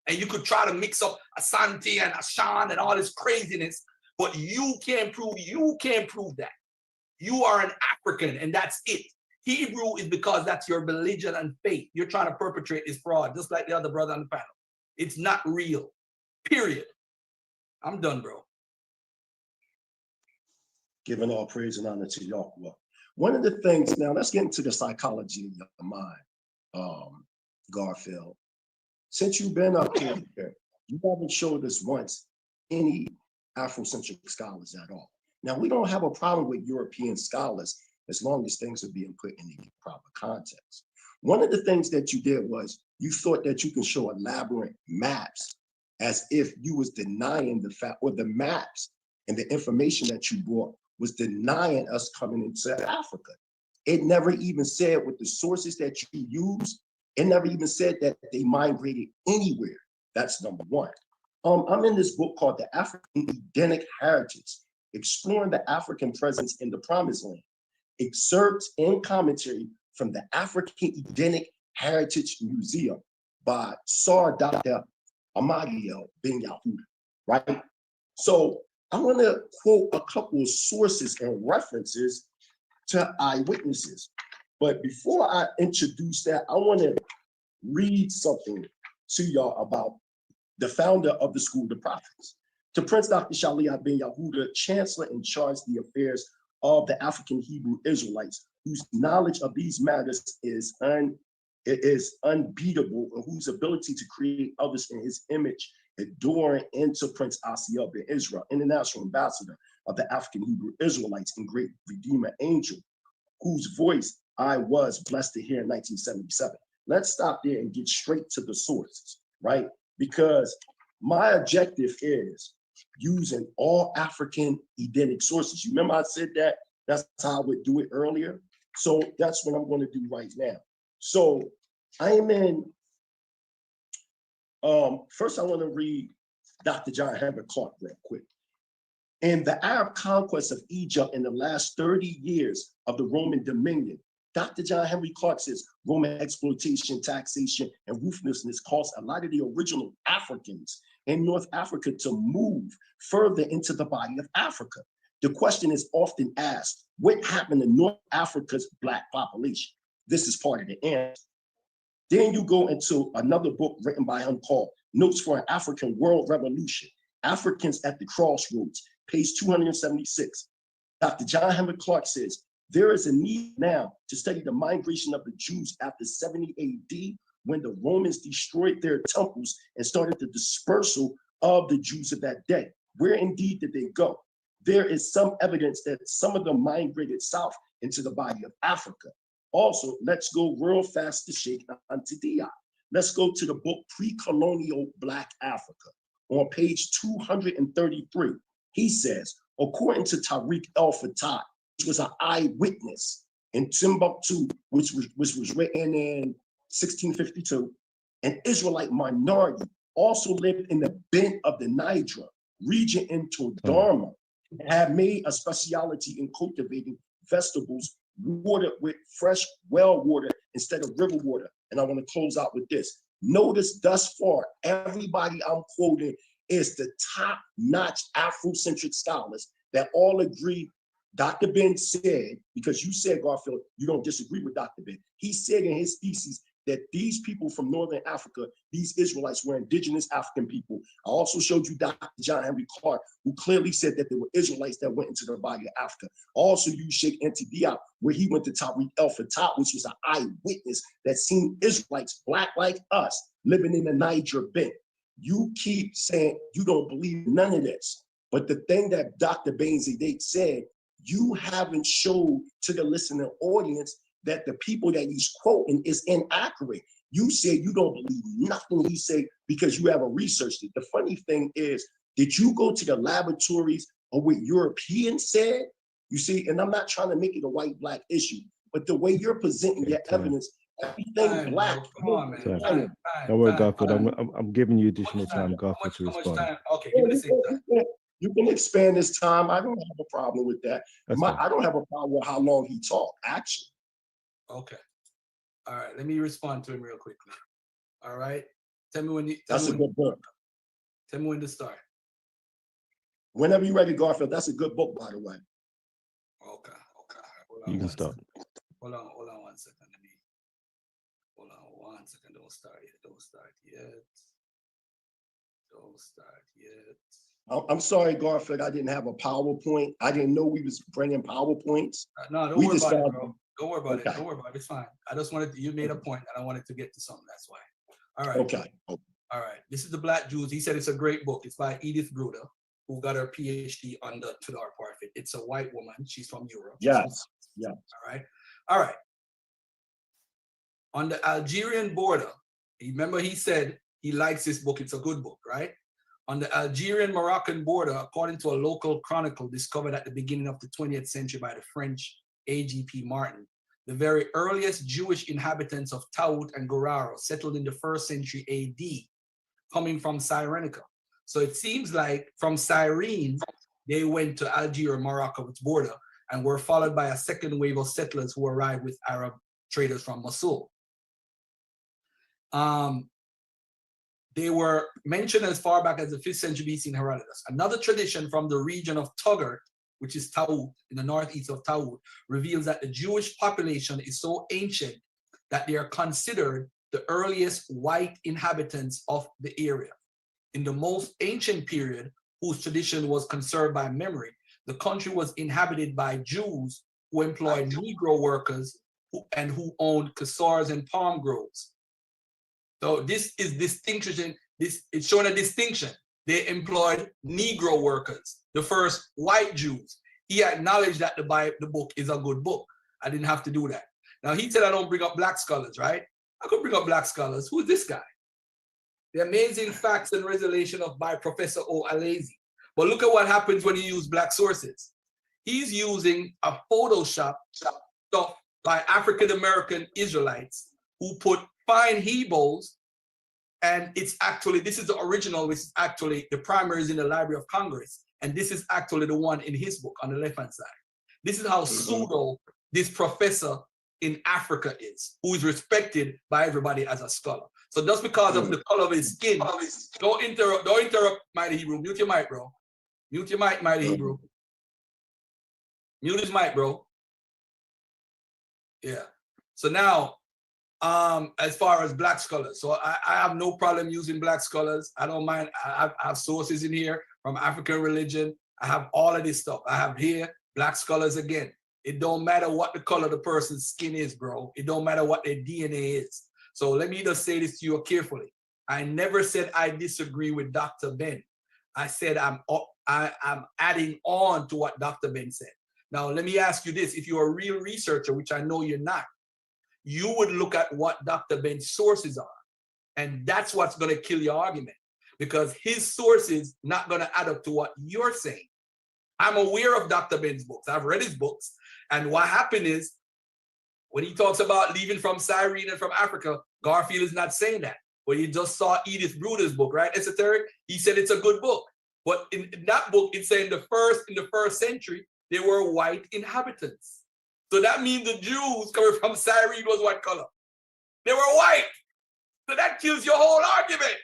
Speaker 4: And you could try to mix up Asante and Ashan and all this craziness, but you can't prove that. You are an African, and that's it. Hebrew is because that's your religion and faith. You're trying to perpetrate this fraud, just like the other brother on the panel. It's not real, period. I'm done, bro.
Speaker 3: Giving all praise and honor to Yahweh. One of the things, now let's get into the psychology of your mind, Garfield. Since you've been up here, you haven't showed us once any Afrocentric scholars at all. Now, we don't have a problem with European scholars as long as things are being put in the proper context. One of the things that you did was you thought that you can show elaborate maps as if you was denying the fact, or the maps and the information that you brought was denying us coming into Africa. It never even said with the sources that you use, it never even said that they migrated anywhere. That's number one. I'm in this book called The African Edenic Heritage, Exploring the African Presence in the Promised Land. Excerpts and commentary from the African Edenic Heritage Museum by Sar Dr. Ahmadiel Ben Yahuda, right? So I want to quote a couple of sources and references to eyewitnesses. But before I introduce that, I want to read something to y'all about the founder of the School of the Prophets. To Prince Dr. Shaliah Ben Yahuda, Chancellor in charge of the affairs of the African Hebrew Israelites, whose knowledge of these matters is unbeatable, and whose ability to create others in his image adoring, and to Prince Asiel Ben Israel, International Ambassador of the African Hebrew Israelites and Great Redeemer Angel, whose voice I was blessed to hear in 1977. Let's stop there and get straight to the sources, right? Because my objective is using all African Edenic sources. You remember I said that? That's how I would do it earlier. So that's what I'm going to do right now. So I am in, first I want to read Dr. John Henry Clark real quick. In the Arab conquest of Egypt in the last 30 years of the Roman dominion, Dr. John Henry Clark says Roman exploitation, taxation, and ruthlessness caused a lot of the original Africans in North Africa to move further into the body of Africa. The question is often asked, what happened to North Africa's Black population? This is part of the answer. Then you go into another book written by him called Notes for an African World Revolution, Africans at the Crossroads, page 276. Dr. John Henry Clark says, there is a need now to study the migration of the Jews after 70 AD, when the Romans destroyed their temples and started the dispersal of the Jews of that day. Where indeed did they go? There is some evidence that some of them migrated south into the body of Africa. Also, let's go real fast to Sheikh Anta. Let's go to the book Pre-Colonial Black Africa. On page 233, he says, according to Tariq El-Fatah, which was an eyewitness in Timbuktu, which was written in 1652, an Israelite minority also lived in the bend of the Niger region in Todorma, had made a specialty in cultivating vegetables watered with fresh well water instead of river water. And I want to close out with this. Notice thus far, everybody I'm quoting is the top-notch Afrocentric scholars that all agree. Dr. Ben said, because you said, Garfield, you don't disagree with Dr. Ben. He said in his thesis that these people from Northern Africa, these Israelites, were indigenous African people. I also showed you Dr. John Henry Clark, who clearly said that there were Israelites that went into the body of Africa. I also used Sheikh Enti Diop, where he went to Tariq El Fatah, which was an eyewitness that seen Israelites, black like us, living in the Niger Bend. You keep saying you don't believe none of this. But the thing that Dr. Bainzadeh said, you haven't showed to the listening audience that the people that he's quoting is inaccurate. You said you don't believe nothing he said because you haven't researched it. The funny thing is, did you go to the laboratories of what Europeans said? You see, and I'm not trying to make it a white-black issue, but the way you're presenting your evidence, everything black.
Speaker 4: Come on, man.
Speaker 1: Don't worry, Garfield. I'm giving you additional time, Garfield, to respond.
Speaker 4: Okay, give me the same time.
Speaker 3: You can expand this time. I don't have a problem with that. I don't have a problem with how long he talked, actually.
Speaker 4: Okay. All right. Let me respond to him real quickly. All right. Tell me when.
Speaker 3: That's a good book.
Speaker 4: Tell me when to start.
Speaker 3: Whenever you're ready, Garfield. That's a good book, by the way.
Speaker 4: Okay.
Speaker 1: You can start.
Speaker 4: Hold on 1 second. Hold on 1 second. Don't start yet.
Speaker 3: I'm sorry, Garfield. I didn't have a PowerPoint. I didn't know we was bringing PowerPoints.
Speaker 4: No, don't worry about it, bro. Don't worry about it. Don't worry about it. It's fine. I just wanted to, you made a point and I wanted to get to something. That's why. All right.
Speaker 3: Okay.
Speaker 4: All right. This is The Black Jews. He said it's a great book. It's by Edith Bruder, who got her PhD on the Tudor Parfit. It's a white woman. She's from Europe.
Speaker 3: Yes. Yeah.
Speaker 4: All right. On the Algerian border, remember he said he likes this book. It's a good book, right? On the Algerian-Moroccan border, according to a local chronicle discovered at the beginning of the 20th century by the French A.G.P. Martin, the very earliest Jewish inhabitants of Taout and Goraro settled in the 1st century A.D., coming from Cyrenaica. So it seems like from Cyrene, they went to Algeria, Morocco, its border, and were followed by a second wave of settlers who arrived with Arab traders from Mosul. They were mentioned as far back as the 5th century BC in Herodotus. Another tradition from the region of Togurt, which is Taout, in the northeast of Taout, reveals that the Jewish population is so ancient that they are considered the earliest white inhabitants of the area. In the most ancient period, whose tradition was conserved by memory, the country was inhabited by Jews who employed Negro workers and who owned casors and palm groves. So this is distinction. This is showing a distinction. They employed Negro workers, the first white Jews. He acknowledged that the book is a good book. I didn't have to do that. Now he said I don't bring up black scholars, right? I could bring up black scholars. Who is this guy? The Amazing Facts and Resolution by Professor O. Alazi. But look at what happens when you use black sources. He's using a Photoshop stuff by African-American Israelites who put fine Hebrews, and it's actually, this is the original, which is actually the primaries in the Library of Congress, and this is actually the one in his book on the left-hand side. This is how pseudo this professor in Africa is, who is respected by everybody as a scholar. So just because of the color of his skin, don't interrupt, Mighty Hebrew. Mute your mic, bro. Mute your mic, Mighty Hebrew. Mute his mic, bro. Yeah. So now, as far as black scholars, so I have no problem using black scholars. I don't mind. I have sources in here from African religion. I have all of this stuff. I have here black scholars again. It don't matter what the color of the person's skin is, bro. It don't matter what their DNA is. So let me just say this to you carefully. I never said I disagree with Dr. Ben. I said I'm adding on to what Dr. Ben said. Now, let me ask you this. If you're a real researcher, which I know you're not, you would look at what Dr. Ben's sources are. And that's what's going to kill your argument, because his sources not going to add up to what you're saying. I'm aware of Dr. Ben's books. I've read his books. And what happened is, when he talks about leaving from Cyrene and from Africa, Garfield is not saying that. But you just saw Edith Bruder's book, right? Esoteric. He said it's a good book. But in that book, it's saying in the first century, they were white inhabitants. So that means the Jews coming from Cyrene was what color? They were white. So that kills your whole argument.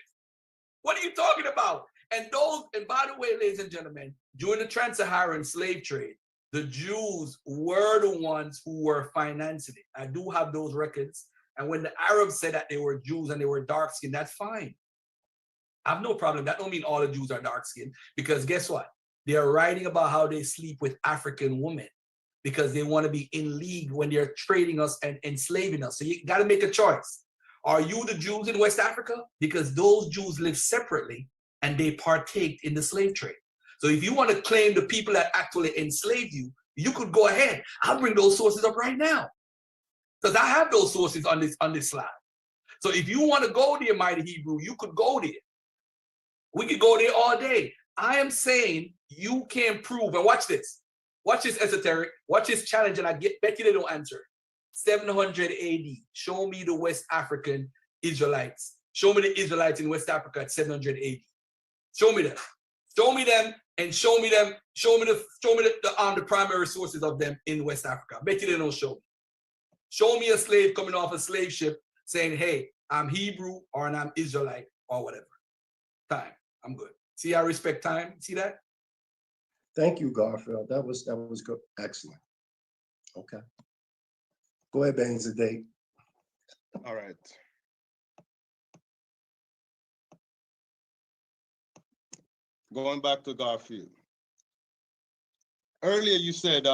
Speaker 4: What are you talking about? And by the way, ladies and gentlemen, during the trans-Saharan slave trade, the Jews were the ones who were financing it. I do have those records. And when the Arabs said that they were Jews and they were dark skinned, that's fine. I have no problem. That don't mean all the Jews are dark skinned, because guess what? They are writing about how they sleep with African women because they want to be in league when they're trading us and enslaving us. So you got to make a choice. Are you the Jews in West Africa? Because those Jews live separately and they partake in the slave trade. So if you want to claim the people that actually enslaved you, you could go ahead. I'll bring those sources up right now, because I have those sources on this slide. So if you want to go there, Mighty Hebrew, you could go there. We could go there all day. I am saying you can prove, and watch this. Watch this esoteric. Watch this challenge, and bet you they don't answer. 700 AD. Show me the West African Israelites. Show me the Israelites in West Africa at 700 AD. Show me them. Show me them, and show me them. Show me the primary sources of them in West Africa. I bet you they don't show me. Show me a slave coming off a slave ship saying, "Hey, I'm Hebrew," or "I'm Israelite," or whatever. Time. I'm good. See, I respect time. See that?
Speaker 3: Thank you, Garfield. That was good. Excellent. Okay. Go ahead, Benzadate.
Speaker 2: All right. Going back to Garfield. Earlier you said,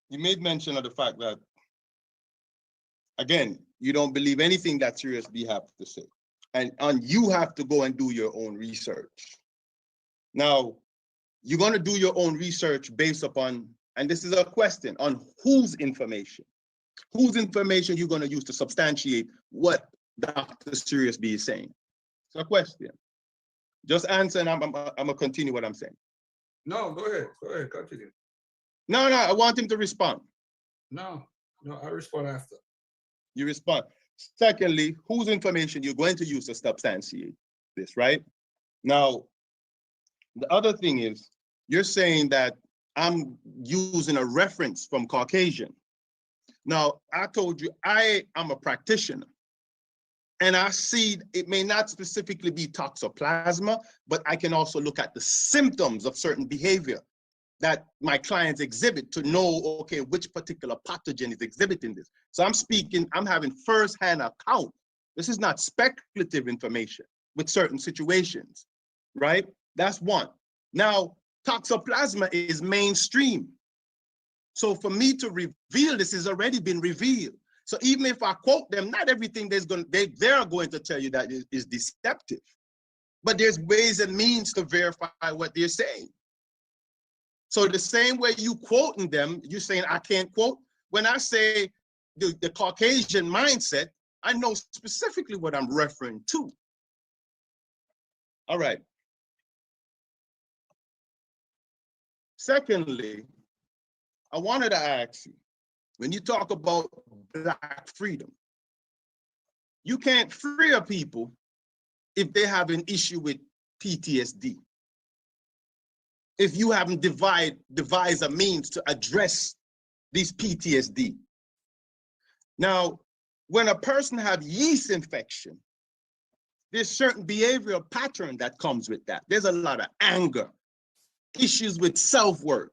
Speaker 2: you made mention of the fact that, again, you don't believe anything that Sirius B have to say. And you have to go and do your own research. Now, you're going to do your own research based upon, and this is a question, on whose information? Whose information you're going to use to substantiate what Dr. Sirius B is saying? It's a question. Just answer, and I'm going to continue what I'm saying.
Speaker 4: No, go ahead. Go ahead. Continue.
Speaker 2: No, I want him to respond.
Speaker 4: No, I respond after.
Speaker 2: You respond. Secondly, whose information you're going to use to substantiate this, right? Now, the other thing is, you're saying that I'm using a reference from Caucasian. Now, I told you I am a practitioner, and I see it may not specifically be toxoplasma, but I can also look at the symptoms of certain behavior that my clients exhibit to know, okay, which particular pathogen is exhibiting this. So I'm having firsthand account. This is not speculative information with certain situations, right? That's one. Now, toxoplasma is mainstream. So for me to reveal this has already been revealed. So even if I quote them, not everything they're going to tell you that is deceptive, but there's ways and means to verify what they're saying. So the same way you quoting them, you're saying I can't quote. When I say the Caucasian mindset, I know specifically what I'm referring to. All right. Secondly, I wanted to ask you, when you talk about Black freedom, you can't free a people if they have an issue with PTSD. If you haven't devised a means to address these PTSD. Now, when a person have yeast infection, there's certain behavioral pattern that comes with that. There's a lot of anger, issues with self-worth.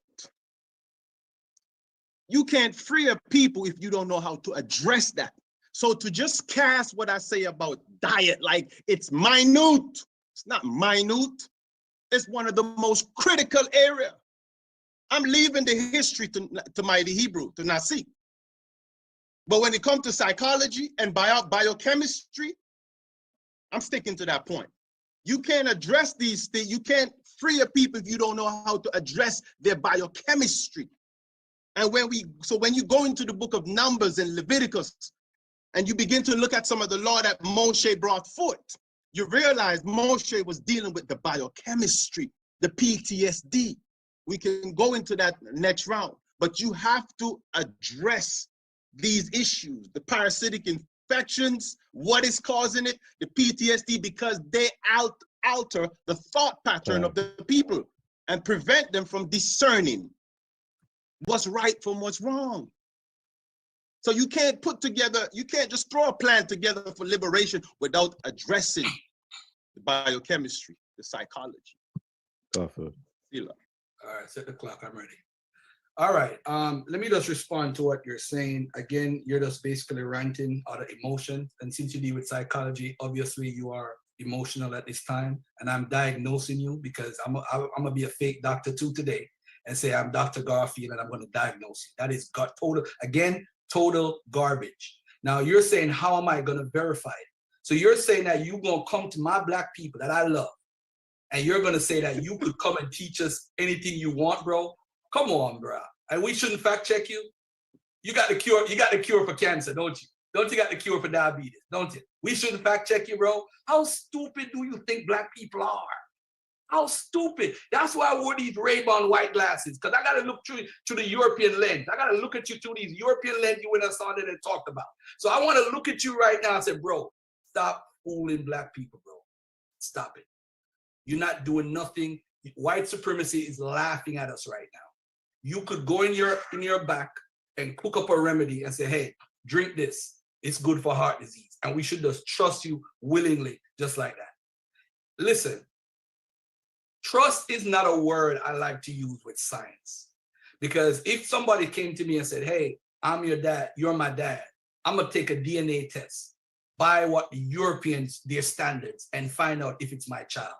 Speaker 2: You can't free a people if you don't know how to address that. So to just cast what I say about diet like it's minute, it's not minute. It's one of the most critical area. I'm leaving the history to Mighty Hebrew, to Nasi. But when it comes to psychology and biochemistry, I'm sticking to that point. You can't address these things. You can't free a people if you don't know how to address their biochemistry. And when you go into the book of Numbers and Leviticus, and you begin to look at some of the law that Moshe brought forth, you realize Moshe was dealing with the biochemistry, the PTSD. We can go into that next round, but you have to address these issues, the parasitic infections, what is causing it, the PTSD, because they alter the thought pattern of the people and prevent them from discerning what's right from what's wrong. So you can't just throw a plan together for liberation without addressing the biochemistry, the psychology.
Speaker 1: Garfield.
Speaker 4: All right, set the clock, I'm ready. All right. Let me just respond to what you're saying. Again, you're just basically ranting out of emotion. And since you deal with psychology, obviously you are emotional at this time. And I'm diagnosing you because I'm gonna be a fake doctor too today and say I'm Dr. Garfield and I'm gonna diagnose you. That is total garbage. Now you're saying, how am I gonna verify it? So you're saying that you're gonna come to my black people that I love, and you're gonna say that you could come and teach us anything you want, bro? Come on, bro. And we shouldn't fact check you. You got the cure. You got the cure for cancer, don't you? Don't you got the cure for diabetes? Don't you? We shouldn't fact check you, bro. How stupid do you think black people are? How stupid. That's why I wore these Ray-Ban white glasses, because I got to look through the European lens. I got to look at you through these European lens you went and saw that and talked about. So I want to look at you right now and say, bro, stop fooling black people, bro. Stop it. You're not doing nothing. White supremacy is laughing at us right now. You could go in your back and cook up a remedy and say, hey, drink this. It's good for heart disease. And we should just trust you willingly, just like that. Listen, trust is not a word I like to use with science. Because if somebody came to me and said, hey, I'm your dad, you're my dad, I'm gonna take a DNA test by what the Europeans, their standards, and find out if it's my child.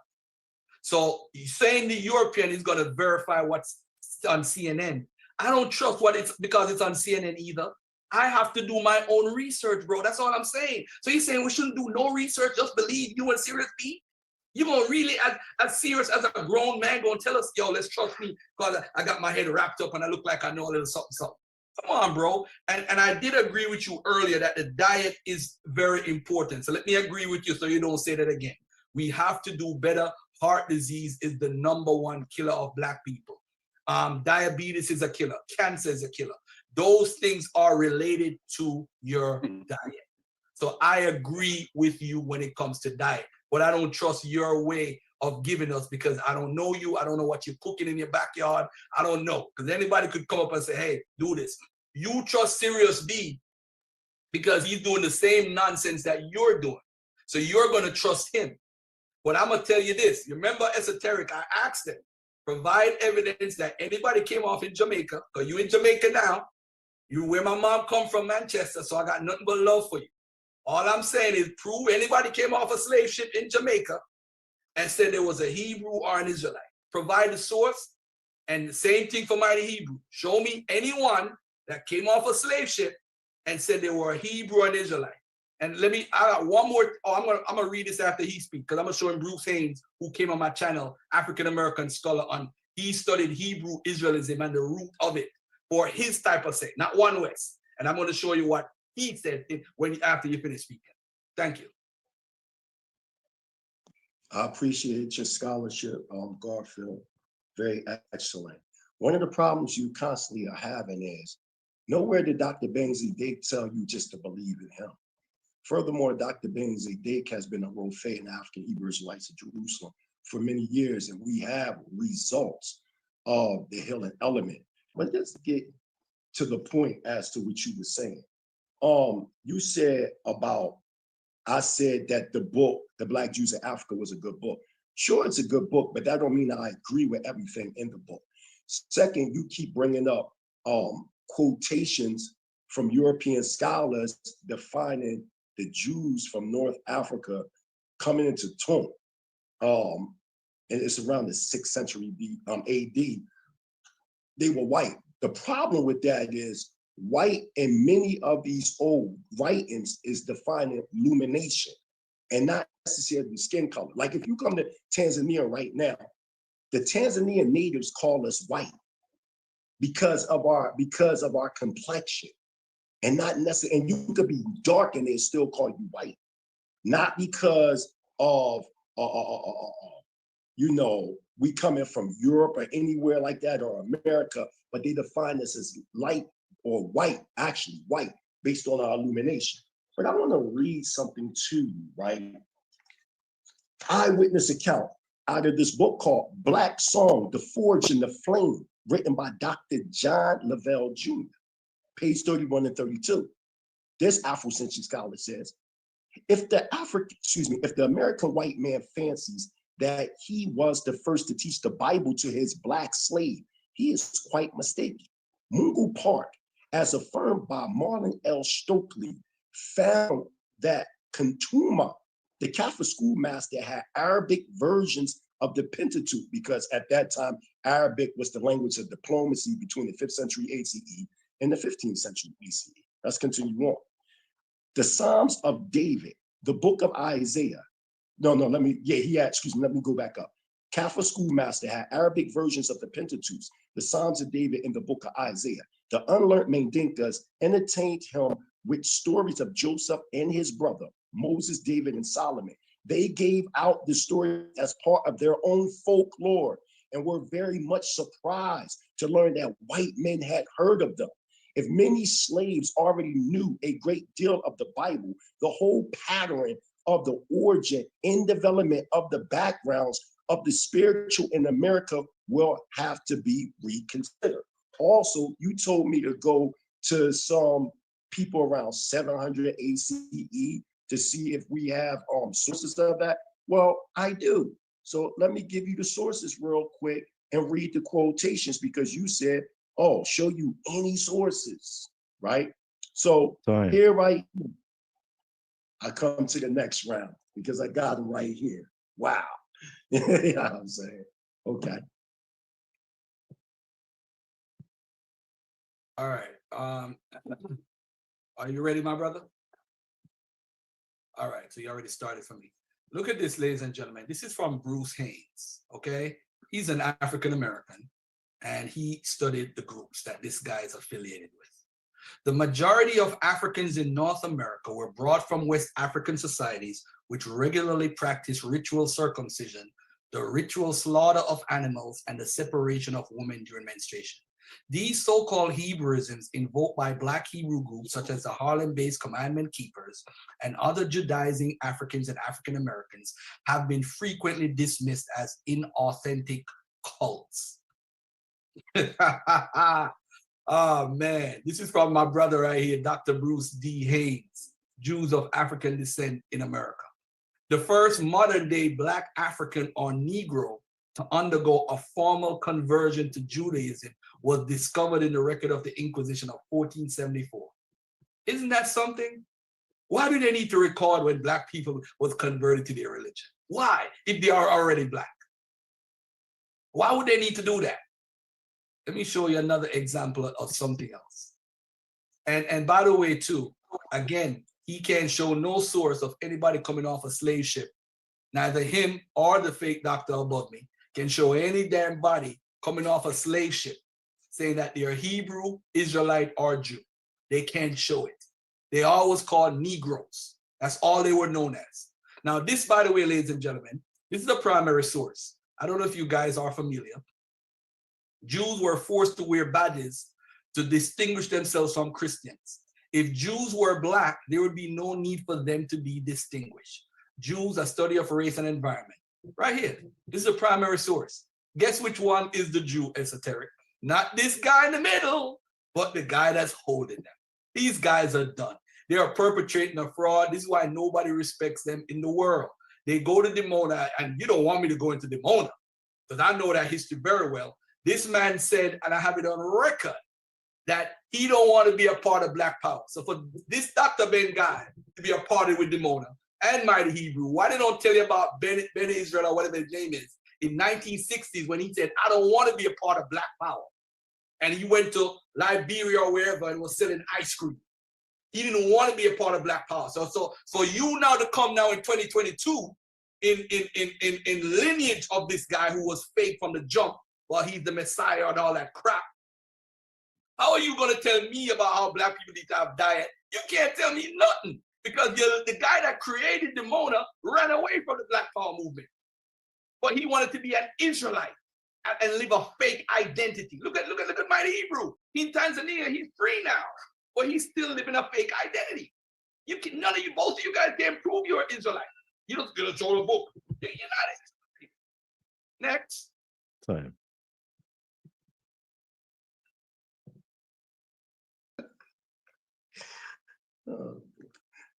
Speaker 4: So saying the European is gonna verify what's on CNN, I don't trust what it's because it's on CNN either. I have to do my own research, bro. That's all I'm saying. So you're saying we shouldn't do no research, just believe you and Serious B? You gonna really, as serious as a grown man, gonna tell us, yo, let's trust me because I got my head wrapped up and I look like I know a little something, something. Come on, bro. And I did agree with you earlier that the diet is very important. So let me agree with you so you don't say that again. We have to do better. Heart disease is the #1 killer of black people. Diabetes is a killer. Cancer is a killer. Those things are related to your diet. So I agree with you when it comes to diet, but I don't trust your way of giving us because I don't know you. I don't know what you're cooking in your backyard. I don't know, because anybody could come up and say, hey, do this. You trust Serious B because he's doing the same nonsense that you're doing. So you're going to trust him. But I'm going to tell you this. You remember Esoteric, I asked him, provide evidence that anybody came off in Jamaica, because you in Jamaica now, you where my mom come from, Manchester, so I got nothing but love for you. All I'm saying is prove anybody came off a slave ship in Jamaica and said there was a Hebrew or an Israelite. Provide the source, and the same thing for Mighty Hebrew. Show me anyone that came off a slave ship and said they were a Hebrew or an Israelite. And I got one more, I'm gonna read this after he speaks, because I'm gonna show him Bruce Haynes, who came on my channel, African-American scholar, he studied Hebrew Israelism and the root of it for his type of sake, not One West. And I'm gonna show you what he said after you finish speaking. Thank you.
Speaker 3: I appreciate your scholarship, Garfield. Very excellent. One of the problems you constantly are having is, nowhere did Dr. Benzie tell you just to believe in him. Furthermore, Dr. Benzie has been a Rofe in African Hebrew Israelites of Jerusalem for many years, and we have results of the healing element. But let's get to the point as to what you were saying. You said I said that the book, The Black Jews of Africa, was a good book. Sure, it's a good book, but that don't mean I agree with everything in the book. Second, you keep bringing up quotations from European scholars defining the Jews from North Africa coming into Tum. And it's around the 6th century AD. They were white. The problem with that is white in many of these old writings is defining illumination and not necessarily skin color. Like if you come to Tanzania right now, the Tanzanian natives call us white because of our complexion, and not necessarily, and you could be dark and they still call you white, not because of you know, we coming from Europe or anywhere like that, or America, but they define us as light or white, actually white, based on our illumination. But I want to read something to you, right? Eyewitness account out of this book called Black Song, The Forge and the Flame, written by Dr. John Lavelle Jr., page 31 and 32. This Afrocentric scholar says, if the American white man fancies that he was the first to teach the Bible to his Black slave, he is quite mistaken. Mungo Park, as affirmed by Marlon L. Stokely, found that Kantuma, the Catholic schoolmaster, had Arabic versions of the Pentateuch, because at that time, Arabic was the language of diplomacy between the 5th century ACE and the 15th century BCE. Let's continue on. The Psalms of David, the book of Isaiah. Let me go back up. Catholic schoolmaster had Arabic versions of the Pentateuch, the Psalms of David, and the book of Isaiah. The unlearned Mandinkas entertained him with stories of Joseph and his brother, Moses, David, and Solomon. They gave out the story as part of their own folklore and were very much surprised to learn that white men had heard of them. If many slaves already knew a great deal of the Bible, the whole pattern of the origin and development of the backgrounds of the spiritual in America will have to be reconsidered. Also, you told me to go to some people around 700 ACE to see if we have sources of that. Well, I do. So let me give you the sources real quick and read the quotations, because you said, oh, show you any sources, right? So here I come to the next round because I got them right here. Wow. You know what I'm saying? Okay.
Speaker 4: All right. Are you ready, my brother? All right. So you already started for me. Look at this, ladies and gentlemen. This is from Bruce Haynes. Okay. He's an African American, and he studied the groups that this guy is affiliated with. The majority of Africans in North America were brought from West African societies which regularly practiced ritual circumcision, the ritual slaughter of animals, and the separation of women during menstruation. These so-called Hebrewisms invoked by Black Hebrew groups such as the Harlem-based Commandment Keepers and other Judaizing Africans and African Americans have been frequently dismissed as inauthentic cults. Oh man, this is from my brother right here, Dr. Bruce D. Haynes, Jews of African Descent in America. The first modern day Black African or Negro to undergo a formal conversion to Judaism was discovered in the record of the Inquisition of 1474. Isn't that something? Why do they need to record when Black people was converted to their religion? Why, if they are already Black? Why would they need to do that? Let me show you another example of something else. And by the way, too, again, he can show no source of anybody coming off a slave ship. Neither him or the fake doctor above me can show any damn body coming off a slave ship saying that they're Hebrew, Israelite, or Jew. They can't show it. They always called Negroes. That's all they were known as. Now, this, by the way, ladies and gentlemen, this is the primary source. I don't know if you guys are familiar. Jews were forced to wear badges to distinguish themselves from Christians. If Jews were Black, there would be no need for them to be distinguished. Jews, a study of race and environment. Right here, this is the primary source. Guess which one is the Jew esoteric? Not this guy in the middle, but the guy that's holding them. These guys are done. They are perpetrating a fraud. This is why nobody respects them in the world. They go to Dimona, and you don't want me to go into Dimona, because I know that history very well. This man said, and I have it on record, that he don't want to be a part of Black Power. So for this Dr. Ben guy to be a party with Dimona and Mighty Hebrew, why they don't tell you about Ben Israel or whatever his name is in 1960s when he said, I don't want to be a part of Black Power. And he went to Liberia or wherever and was selling ice cream. He didn't want to be a part of Black Power. So for you now to come now in 2022 in lineage of this guy who was fake from the jump, well, he's the Messiah and all that crap. How are you going to tell me about how Black people need to have diet? You can't tell me nothing, because the guy that created the Mona ran away from the Black Power movement. But he wanted to be an Israelite and live a fake identity. Look at Mighty Hebrew. In Tanzania, he's free now, but he's still living a fake identity. None of you, both of you guys can prove you're Israelite. You don't get a show the book. You're not. Next.
Speaker 1: Time.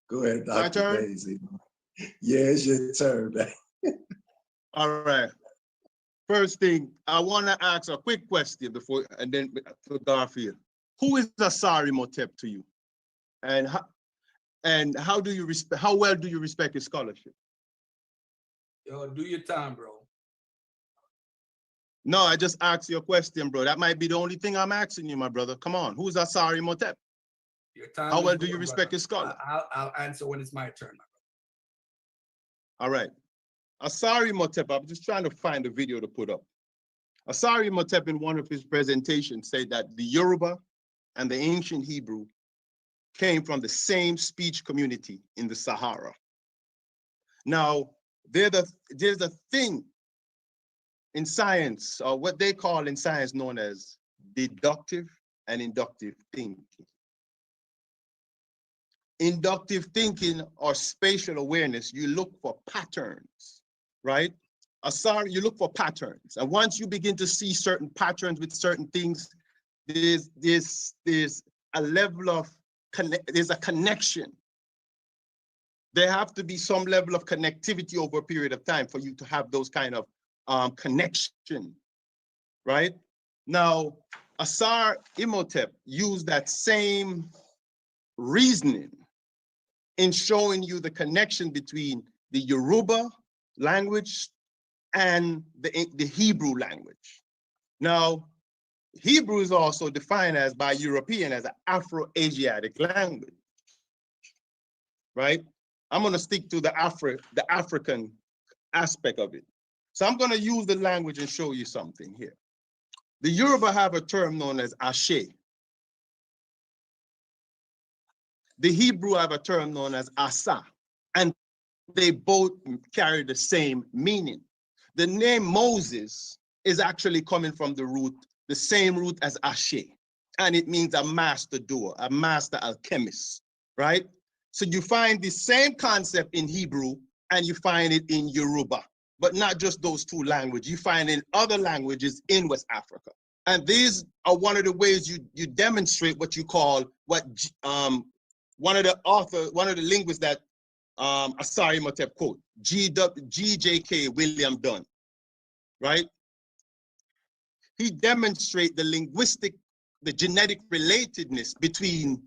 Speaker 3: Go ahead,
Speaker 2: My
Speaker 3: Dr.
Speaker 2: turn?
Speaker 3: Daisy. Yeah, it's your turn, man.
Speaker 2: All right. First thing, I want to ask a quick question before, and then for Garfield. Who is Asari Motep to you? And how do you respect, how well do you respect his scholarship?
Speaker 4: Yo, do your time, bro.
Speaker 2: No, I just asked you a question, bro. That might be the only thing I'm asking you, my brother. Come on, who's Asari Motep?
Speaker 4: Your time.
Speaker 2: How well
Speaker 4: is
Speaker 2: do you
Speaker 4: going,
Speaker 2: respect
Speaker 4: brother.
Speaker 2: his scholar?
Speaker 4: I'll answer when it's my turn, my brother.
Speaker 2: All right. Asari Motep, I'm just trying to find a video to put up. Asari Motep in one of his presentations said that the Yoruba and the ancient Hebrew came from the same speech community in the Sahara. Now, there's a thing in science, or what they call in science known as deductive and inductive thinking. Inductive thinking or spatial awareness, you look for patterns, right? Asari, you look for patterns. And once you begin to see certain patterns with certain things, there's a level of, there's a connection. There have to be some level of connectivity over a period of time for you to have those kind of connection, right? Now, Asar Imhotep used that same reasoning in showing you the connection between the Yoruba language and the Hebrew language. Now, Hebrew is also defined as by European as an Afro-Asiatic language, right? I'm gonna stick to the African aspect of it. So I'm gonna use the language and show you something here. The Yoruba have a term known as Ashe. The Hebrew have a term known as Asa, and they both carry the same meaning. The name Moses is actually coming from the same root as Ashe, and it means a master doer, a master alchemist, right? So you find the same concept in Hebrew and you find it in Yoruba, but not just those two languages. You find it in other languages in West Africa. And these are one of the ways you demonstrate what you call, one of the linguists that Asari Motep quote, G.J.K. William Dunn, right? He demonstrates the genetic relatedness between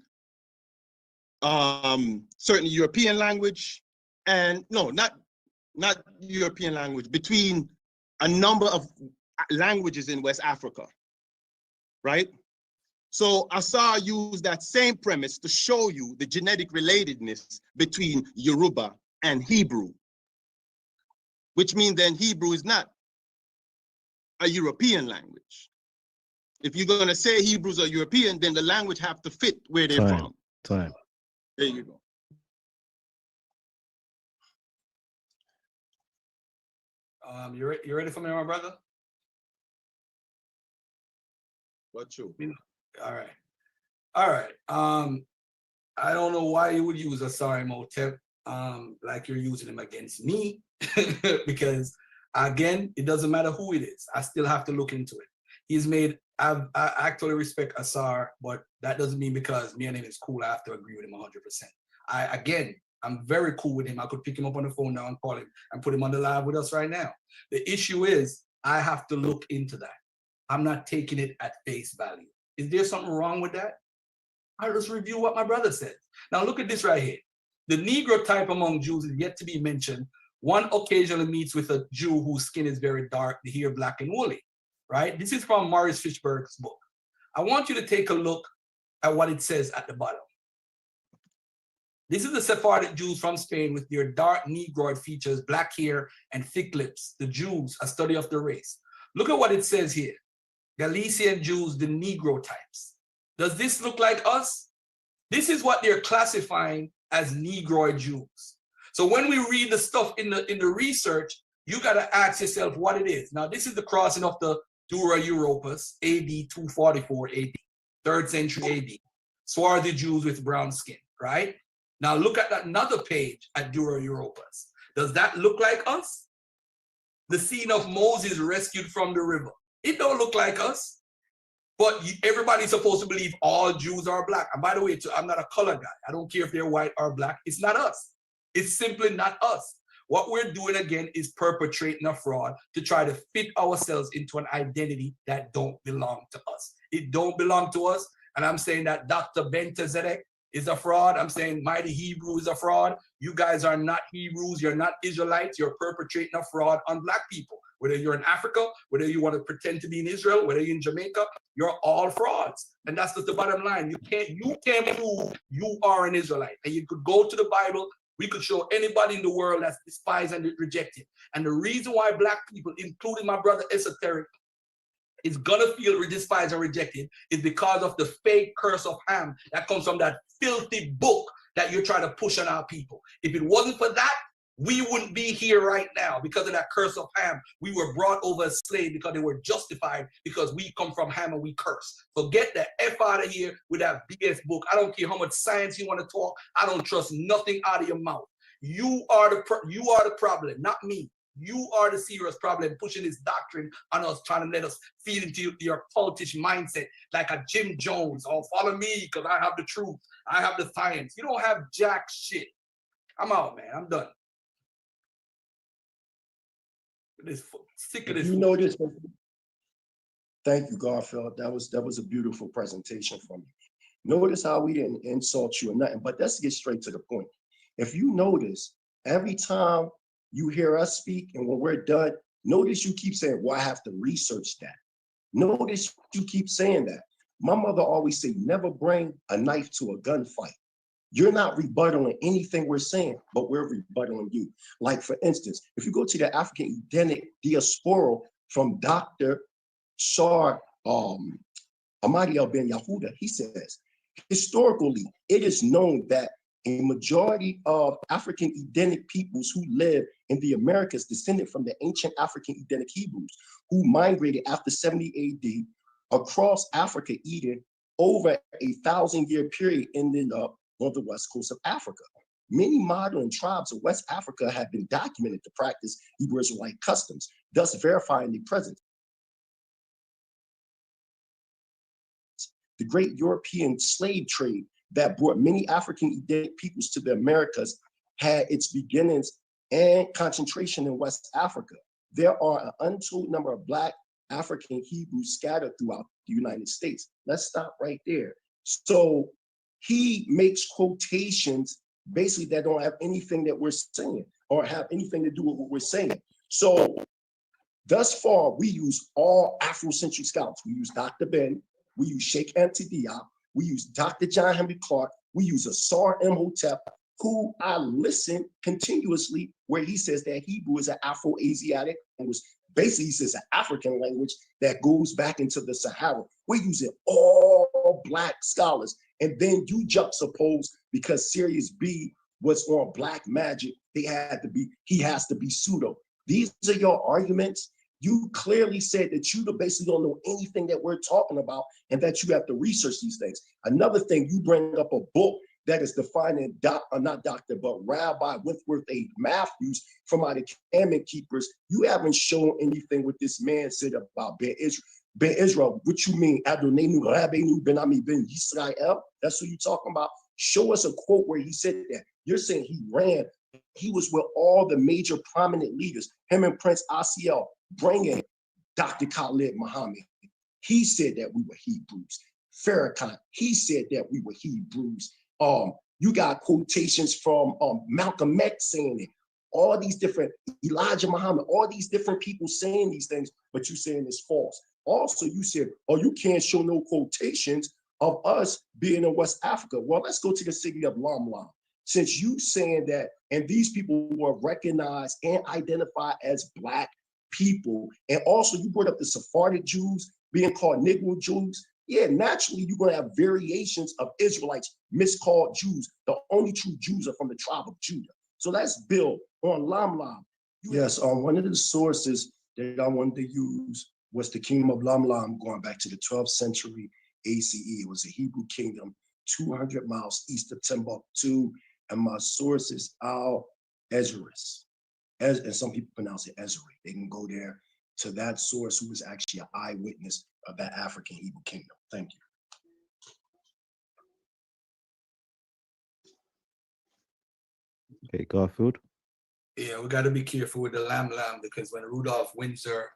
Speaker 2: certain European language and, no, not European language, between a number of languages in West Africa, right? So Asar used that same premise to show you the genetic relatedness between Yoruba and Hebrew, which means then Hebrew is not a European language. If you're gonna say Hebrews are European, then the language have to fit where they're from.
Speaker 1: Time.
Speaker 2: There you go.
Speaker 4: You ready for me, my brother?
Speaker 2: What's true?
Speaker 4: All right. All right. I don't know why you would use Asari Motep like you're using him against me, because again, it doesn't matter who it is. I still have to look into it. He's made, I actually respect Asar, but that doesn't mean because me and him is cool, I have to agree with him 100%. I'm very cool with him. I could pick him up on the phone now and call him and put him on the live with us right now. The issue is I have to look into that. I'm not taking it at face value. Is there something wrong with that? I'll just review what my brother said. Now look at this right here. The Negro type among Jews is yet to be mentioned. One occasionally meets with a Jew whose skin is very dark, the hair black and woolly, right? This is from Maurice Fishberg's book. I want you to take a look at what it says at the bottom. This is the Sephardic Jews from Spain with their dark Negroid features, black hair, and thick lips. The Jews, a study of the race. Look at what it says here. Galician Jews, the Negro types. Does this look like us? This is what they're classifying as Negroid Jews. So when we read the stuff in the research, you got to ask yourself what it is. Now, this is the crossing of the Dura Europus, AD 244 AD, 3rd century AD. Swarthy Jews with brown skin, right? Now look at that another page at Dura Europus. Does that look like us? The scene of Moses rescued from the river. It don't look like us. But everybody's supposed to believe all Jews are black. And by the way, I'm not a color guy. I don't care if they're white or black. It's not us. It's simply not us. What we're doing again is perpetrating a fraud to try to fit ourselves into an identity that don't belong to us. It don't belong to us. And I'm saying that Dr. Bentazedek is a fraud. I'm saying Mighty Hebrew is a fraud. You guys are not Hebrews. You're not Israelites. You're perpetrating a fraud on Black people. Whether you're in Africa, whether you want to pretend to be in Israel, whether you're in Jamaica, you're all frauds. And that's just the bottom line. You can't prove you are an Israelite. And you could go to the Bible. We could show anybody in the world that's despised and rejected. And the reason why Black people, including my brother Esoteric, is gonna feel despised and rejected is because of the fake curse of Ham that comes from that filthy book that you're trying to push on our people. If it wasn't for that, we wouldn't be here right now because of that curse of Ham. We were brought over as slaves because they were justified because we come from Ham and we curse. So get the F out of here with that BS book. I don't care how much science you want to talk. I don't trust nothing out of your mouth. You are the problem, not me. You are the serious problem pushing this doctrine on us, trying to let us feed into your cultish mindset like a Jim Jones. Oh, follow me because I have the truth. I have the science. You don't have jack shit. I'm out, man. I'm done. Sick of this.
Speaker 3: You know this. Thank you, Garfield. That was a beautiful presentation from you. Notice how we didn't insult you or nothing, but let's get straight to the point. If you notice, every time you hear us speak and when we're done, notice you keep saying, well, I have to research that. Notice you keep saying that. My mother always said, never bring a knife to a gunfight. You're not rebuttaling anything we're saying, but we're rebuttaling you. Like, for instance, if you go to the African Edenic Diaspora from Dr. Shar Ahmadi Ben Yahuda, he says, historically, it is known that a majority of African Edenic peoples who live in the Americas descended from the ancient African Edenic Hebrews who migrated after 70 AD across Africa, Eden, over a 1,000-year period ending up on the west coast of Africa. Many modern tribes of West Africa have been documented to practice Hebrew Israelite customs, thus verifying their presence. The great European slave trade that brought many African Edenic peoples to the Americas had its beginnings and concentration in West Africa. There are an untold number of Black African Hebrews scattered throughout the United States. Let's stop right there. So he makes quotations basically that don't have anything that we're saying or have anything to do with what we're saying. So thus far, we use all Afrocentric scholars. We use Dr. Ben, we use Sheikh Anta Diop, we use Dr. John Henry Clark, we use Asar Imhotep, who I listen continuously where he says that Hebrew is an Afro-Asiatic language. Basically, he says an African language that goes back into the Sahara. We're using all Black scholars. And then you juxtapose, because Sirius B was on Black magic, he has to be pseudo. These are your arguments. You clearly said that you basically don't know anything that we're talking about and that you have to research these things. Another thing, you bring up a book that is defining, not doctor, but Rabbi Wentworth A. Matthews from out of Cammon Keepers. You haven't shown anything what this man said about Ben Israel. Ben Israel, what you mean? Adonenu Rabbeinu Ben Ami Ben Yisrael? That's what you're talking about? Show us a quote where he said that. You're saying he ran. He was with all the major prominent leaders, him and Prince Asiel, bringing Dr. Khalid Muhammad. He said that we were Hebrews. Farrakhan, he said that we were Hebrews. You got quotations from Malcolm X saying it. All these different, Elijah Muhammad, all these different people saying these things, but you saying it's false. Also, you said, oh, you can't show no quotations of us being in West Africa. Well, let's go to the city of Lam. Since you saying that, and these people were recognized and identified as Black people, and also you brought up the Sephardic Jews being called Negro Jews. Yeah, naturally, you're going to have variations of Israelites miscalled Jews. The only true Jews are from the tribe of Judah. So let's build on Lam. Yes, one of the sources that I wanted to use was the kingdom of Lam, going back to the 12th century ACE. It was a Hebrew kingdom 200 miles east of Timbuktu. And my source is Al-Ezra's. And some people pronounce it Ezra. They can go there to that source who was actually an eyewitness of that African Hebrew kingdom. Thank you.
Speaker 1: Okay, Garfield.
Speaker 4: Yeah, we got to be careful with the lamb because when Rudolph Windsor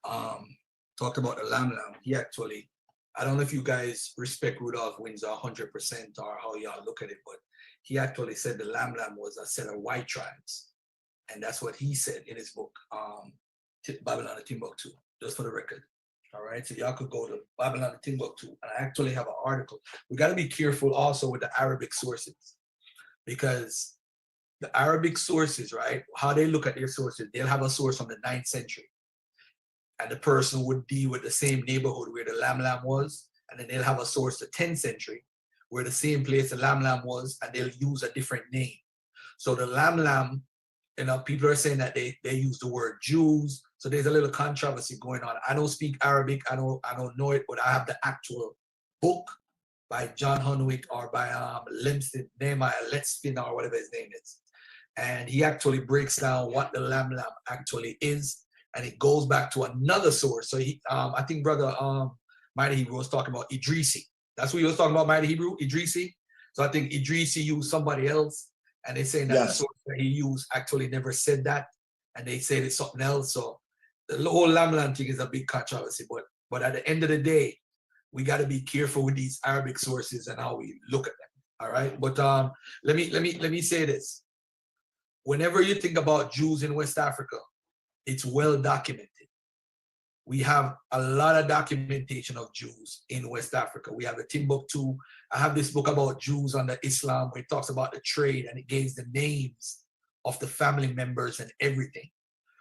Speaker 4: talked about the lamb, he actually, I don't know if you guys respect Rudolph Windsor 100% or how y'all look at it, but he actually said the lamb was a set of white tribes. And that's what he said in his book, Babylon and Timbuktu, just for the record. All right, so y'all could go to Babylon and Timbuktu, and I actually have an article. We got to be careful also with the Arabic sources, because the Arabic sources, right, how they look at their sources, they'll have a source from the 9th century, and the person would be with the same neighborhood where the lamb was, and then they'll have a source the 10th century, where the same place the lamb was, and they'll use a different name. So the lamb, you know, people are saying that they use the word Jews. So there's a little controversy going on. I don't speak Arabic. I don't know it, but I have the actual book by John Hunwick or by Nehemiah Letspin or whatever his name is. And he actually breaks down what the lamb actually is. And it goes back to another source. So he, I think brother Mighty Hebrew was talking about Idrisi. That's what he was talking about, Mighty Hebrew, Idrisi. So I think Idrisi used somebody else. And they say that the source that he used actually never said that, and they said it's something else. So the whole lamb thing is a big controversy. But at the end of the day, we got to be careful with these Arabic sources and how we look at them. All right. But let me say this: whenever you think about Jews in West Africa, it's well documented. We have a lot of documentation of Jews in West Africa. We have the Timbuktu. I have this book about Jews under Islam where it talks about the trade and it gives the names of the family members and everything.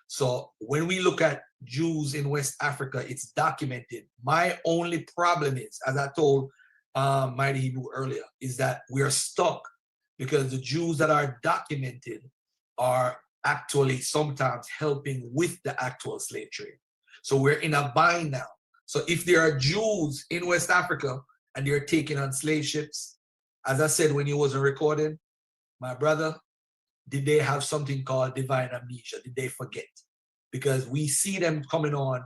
Speaker 4: So when we look at Jews in West Africa, it's documented. My only problem is, as I told Mighty Hebrew earlier, is that we are stuck because the Jews that are documented are actually sometimes helping with the actual slave trade. So we're in a bind now. So if there are Jews in West Africa and they're taking on slave ships, as I said when you wasn't recording, my brother, did they have something called divine amnesia? Did they forget? Because we see them coming on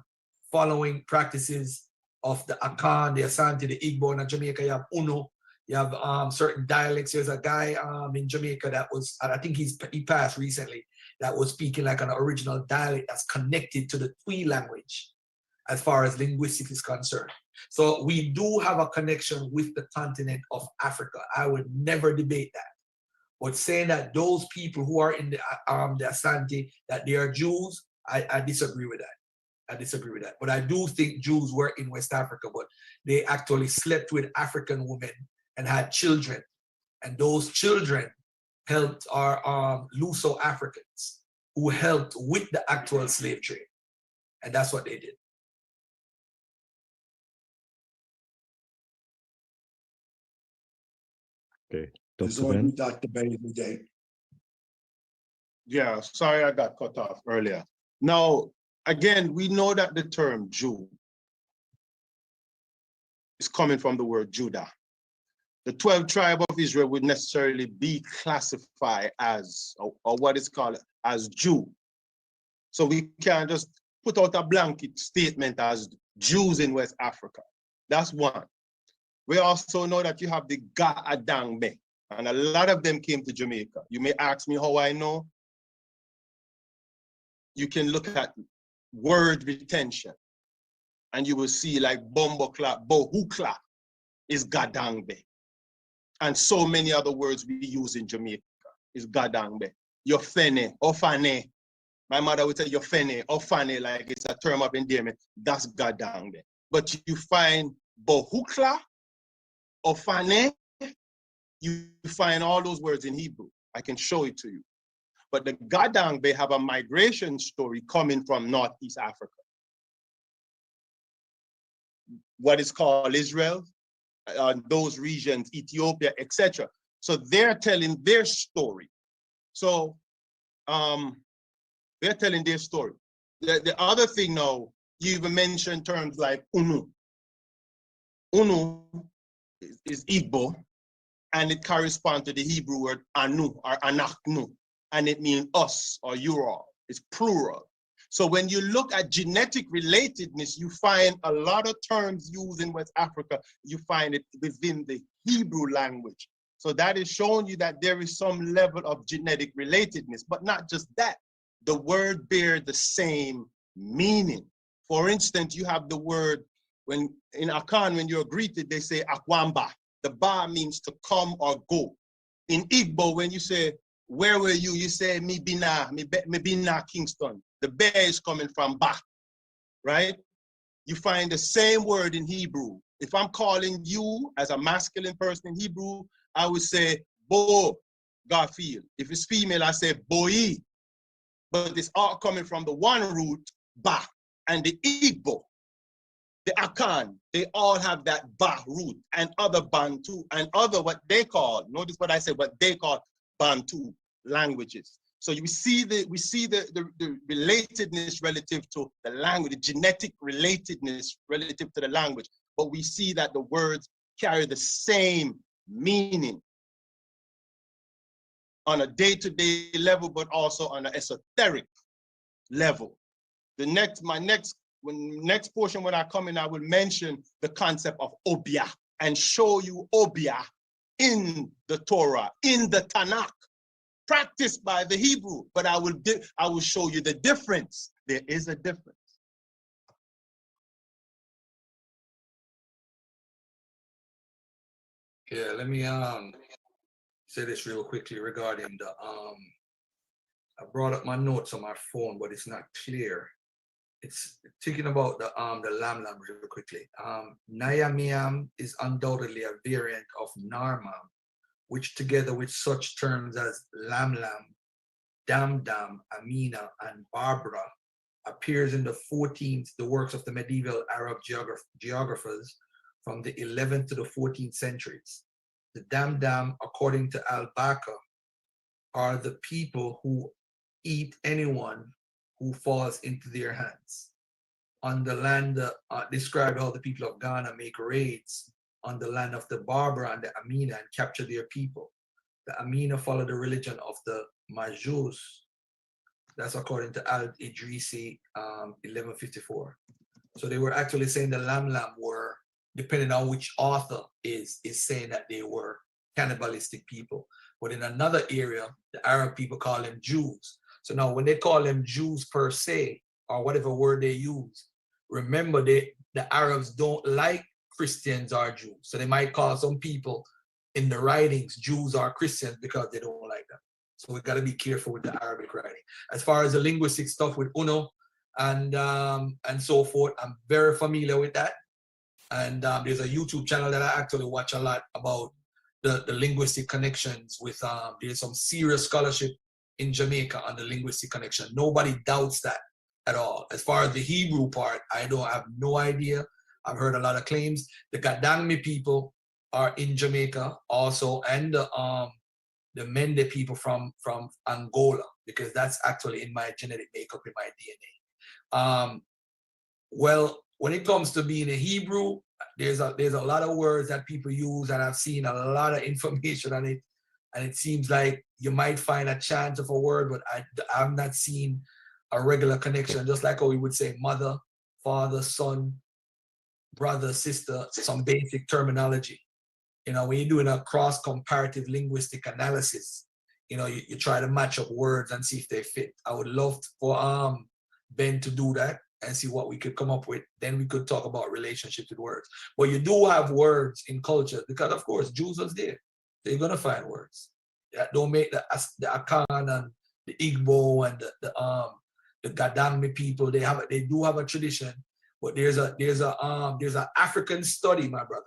Speaker 4: following practices of the Akan, the Asante, the Igbo. In Jamaica, you have Uno, you have certain dialects. There's a guy in Jamaica that was, I think he passed recently, that was speaking like an original dialect that's connected to the Twi language as far as linguistic is concerned. So we do have a connection with the continent of Africa. I would never debate that. But saying that those people who are in the Asante, that they are Jews, I disagree with that. I disagree with that. But I do think Jews were in West Africa, but they actually slept with African women and had children. And those children helped our Luso-Africans who helped with the actual slave trade. And that's what they did.
Speaker 1: Okay.
Speaker 3: It's
Speaker 1: Dr.
Speaker 3: on you,
Speaker 1: Ben.
Speaker 3: Dr. Ben, today.
Speaker 2: Yeah, sorry I got cut off earlier. Now, again, we know that the term Jew is coming from the word Judah. The 12 tribes of Israel would necessarily be classified as, or what is called as Jew. So we can't just put out a blanket statement as Jews in West Africa. That's one. We also know that you have the Ga-Adangbe, and a lot of them came to Jamaica. You may ask me how I know. You can look at word retention, and you will see like Bombokla, Bohukla is Gadangbe. And so many other words we use in Jamaica is Gadangbe. Yofene, Ofane. My mother would say Yofene, Ofane, like it's a term of endearment. That's Gadangbe. But you find Bohukla, Ofane, you find all those words in Hebrew. I can show it to you. But the Gadangbe have a migration story coming from Northeast Africa. What is called Israel, those regions, Ethiopia, etc. So they're telling their story. So they're telling their story. The other thing now, you even mentioned terms like Unu. Unu is Igbo, and it corresponds to the Hebrew word Anu or Anachnu, and it means us or you all. It's plural. So when you look at genetic relatedness, you find a lot of terms used in West Africa, you find it within the Hebrew language. So that is showing you that there is some level of genetic relatedness, but not just that. the word bear the same meaning. For instance, you have the word, when in Akan, when you're greeted, they say akwamba. The ba means to come or go. In Igbo, when you say, where were you? You say, me bina Kingston. The bear is coming from ba, right? You find the same word in Hebrew. If I'm calling you as a masculine person in Hebrew, I would say, bo, Garfield. If it's female, I say, boi. But it's all coming from the one root, ba. And the Igbo, the Akan, they all have that ba root, and other Bantu, and other what they call, notice what I said, what they call Bantu languages. So we see the relatedness relative to the language, the genetic relatedness relative to the language, but we see that the words carry the same meaning on a day-to-day level, but also on an esoteric level. My next portion when I come in, I will mention the concept of obia and show you obia in the Torah, in the Tanakh, practiced by the Hebrew, but I will show you the difference. There is a difference.
Speaker 4: Yeah, let me say this real quickly regarding the I brought up my notes on my phone, but it's not clear. It's thinking about the lam real quickly. Nayamiam is undoubtedly a variant of Narmam, which together with such terms as lam, dam, Amina, and Barbara appears in the works of the medieval Arab geographers from the 11th to the 14th centuries. The dam, according to Al-Baka, are the people who eat anyone who falls into their hands. On the land, described how the people of Ghana make raids on the land of the Barbara and the Amina and capture their people. The Amina follow the religion of the Majus. That's according to Al-Idrisi, 1154. So they were actually saying the Lam were, depending on which author is saying that they were cannibalistic people. But in another area, the Arab people call them Jews. So now when they call them Jews per se, or whatever word they use, remember the Arabs don't like Christians or Jews. So they might call some people in the writings Jews or Christians because they don't like them. So we've got to be careful with the Arabic writing. As far as the linguistic stuff with Uno and so forth, I'm very familiar with that. And there's a YouTube channel that I actually watch a lot about the linguistic connections with, there's some serious scholarship in Jamaica on the linguistic connection. Nobody doubts that at all. As far as the Hebrew part, I have no idea. I've heard a lot of claims. The Gadangme people are in Jamaica also, and the Mende people from Angola, because that's actually in my genetic makeup, in my DNA. Well, when it comes to being a Hebrew, there's a lot of words that people use, and I've seen a lot of information on it, and it seems like you might find a chant of a word, but I've not seen a regular connection, just like how we would say mother, father, son, brother, sister, some basic terminology. You know, when you're doing a cross-comparative linguistic analysis, you know, you try to match up words and see if they fit. I would love for Ben to do that and see what we could come up with. Then we could talk about relationships with words. But you do have words in culture, because of course Jews was there. So you're gonna find words that don't make the Akan and the Igbo and the Gadangme people. They do have a tradition, but there's an African study, my brother,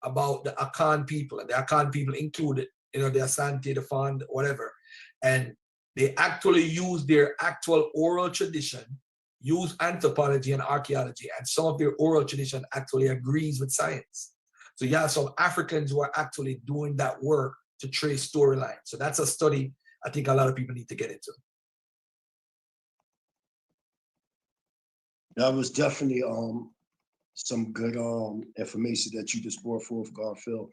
Speaker 4: about the Akan people, and the Akan people included, you know, the Asante, the Fand, whatever, and they actually use their actual oral tradition, use anthropology and archaeology, and some of their oral tradition actually agrees with science. So you have some Africans who are actually doing that work to trace storylines. So that's a study I think a lot of people need to get into.
Speaker 3: That was definitely some good information that you just brought forth, Garfield.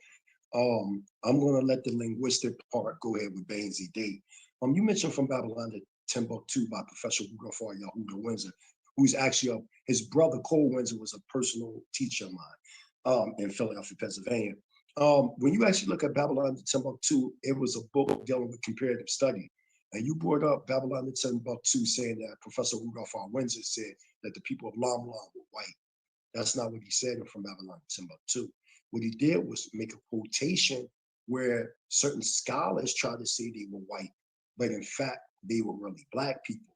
Speaker 3: I'm gonna let the linguistic part go ahead with Bainsy D. You mentioned From Babylon to Timbuktu by Professor Rutherford Yehuda Windsor, who's actually his brother Cole Windsor was a personal teacher of mine in Philadelphia, Pennsylvania. When you actually look at Babylon to Timbuktu, it was a book dealing with comparative study. And you brought up Babylon in Timbuktu, saying that Professor Rudolph R. Windsor said that the people of Lam Lam were white. That's not what he said from Babylon in Timbuktu. What he did was make a quotation where certain scholars tried to say they were white, but in fact, they were really black people.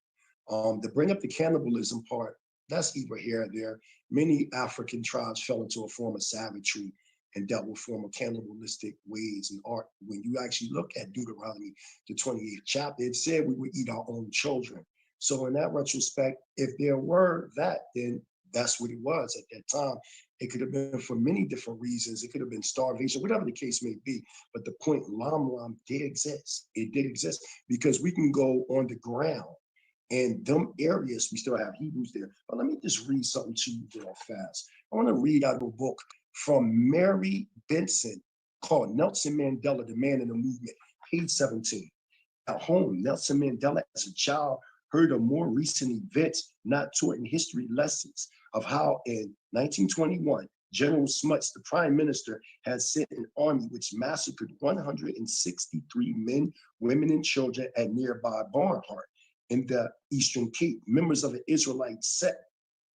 Speaker 3: To bring up the cannibalism part, that's either here or there. Many African tribes fell into a form of savagery and dealt with form of cannibalistic ways and art. When you actually look at Deuteronomy, the 28th chapter, it said we would eat our own children. So in that retrospect, if there were that, then that's what it was at that time. It could have been for many different reasons. It could have been starvation, whatever the case may be. But the point, Lam Lam did exist. It did exist because we can go on the ground and them areas, we still have Hebrews there. But let me just read something to you real fast. I want to read out of a book from Mary Benson called Nelson Mandela, the Man in the Movement, page 17. At home, Nelson Mandela as a child heard of more recent events not taught in history lessons of how in 1921, General Smuts, the prime minister, had sent an army which massacred 163 men, women, and children at nearby Barnhart in the Eastern Cape. Members of the Israelite sect,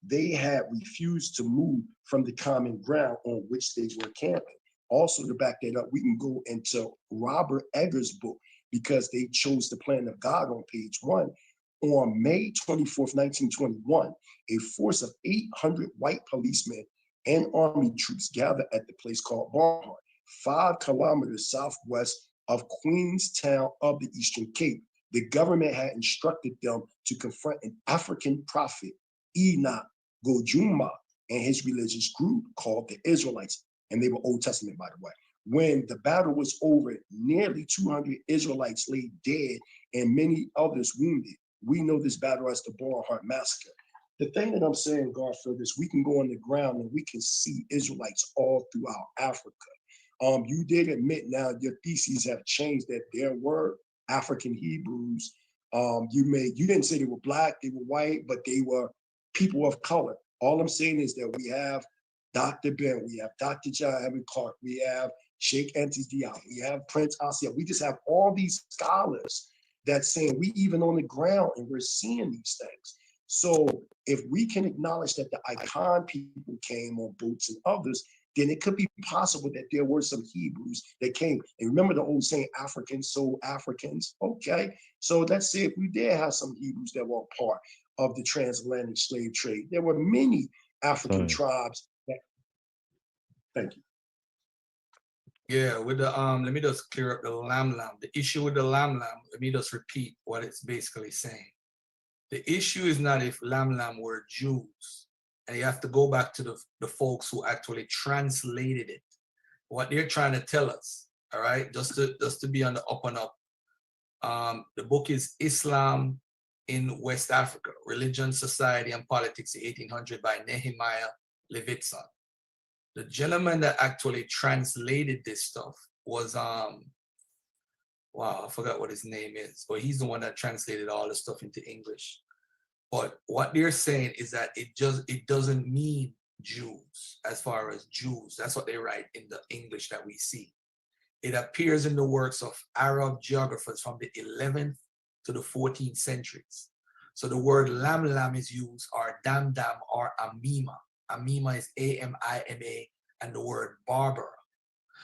Speaker 3: they had refused to move from the common ground on which they were camping. Also, to back that up, we can go into Robert Eggers' book, because they chose the plan of God on page 1. On May 24th, 1921, a force of 800 white policemen and army troops gathered at the place called Barnhart, 5 kilometers southwest of Queenstown of the Eastern Cape. The government had instructed them to confront an African prophet, Enoch Gojuma, and his religious group called the Israelites. And they were Old Testament, by the way. When the battle was over, nearly 200 Israelites lay dead and many others wounded. We know this battle as the Barnhart Massacre. The thing that I'm saying, Garfield, is we can go on the ground and we can see Israelites all throughout Africa. You did admit now your theses have changed that there were African Hebrews. You didn't say they were black, they were white, but they were people of color. All I'm saying is that we have Dr. Ben, we have Dr. John Evan Clark, we have Sheikh Antis Diop, we have Prince Asia. We just have all these scholars that's saying we even on the ground and we're seeing these things. So if we can acknowledge that the Icon people came on boats and others, then it could be possible that there were some Hebrews that came. And remember the old saying, Africans sold Africans. Okay, so let's say if we did have some Hebrews that were part of the transatlantic slave trade, there were many African tribes that, thank you.
Speaker 4: Yeah, with the let me just clear up the lam lam. The issue with the lam lam, let me just repeat what it's basically saying. The issue is not if lam lam were Jews, and you have to go back to the folks who actually translated it. What they're trying to tell us, all right, just to be on the up and up. The book is Islam in West Africa, Religion, Society, and Politics, 1800 by Nehemiah Levitson. The gentleman that actually translated this stuff was, wow, I forgot what his name is, but he's the one that translated all the stuff into English. But what they're saying is that it doesn't mean Jews as far as Jews. That's what they write in the English that we see. It appears in the works of Arab geographers from the 11th to the 14th centuries. So the word lam lam is used, or dam dam, or amima. Amima is A-M-I-M-A, and the word Barbara.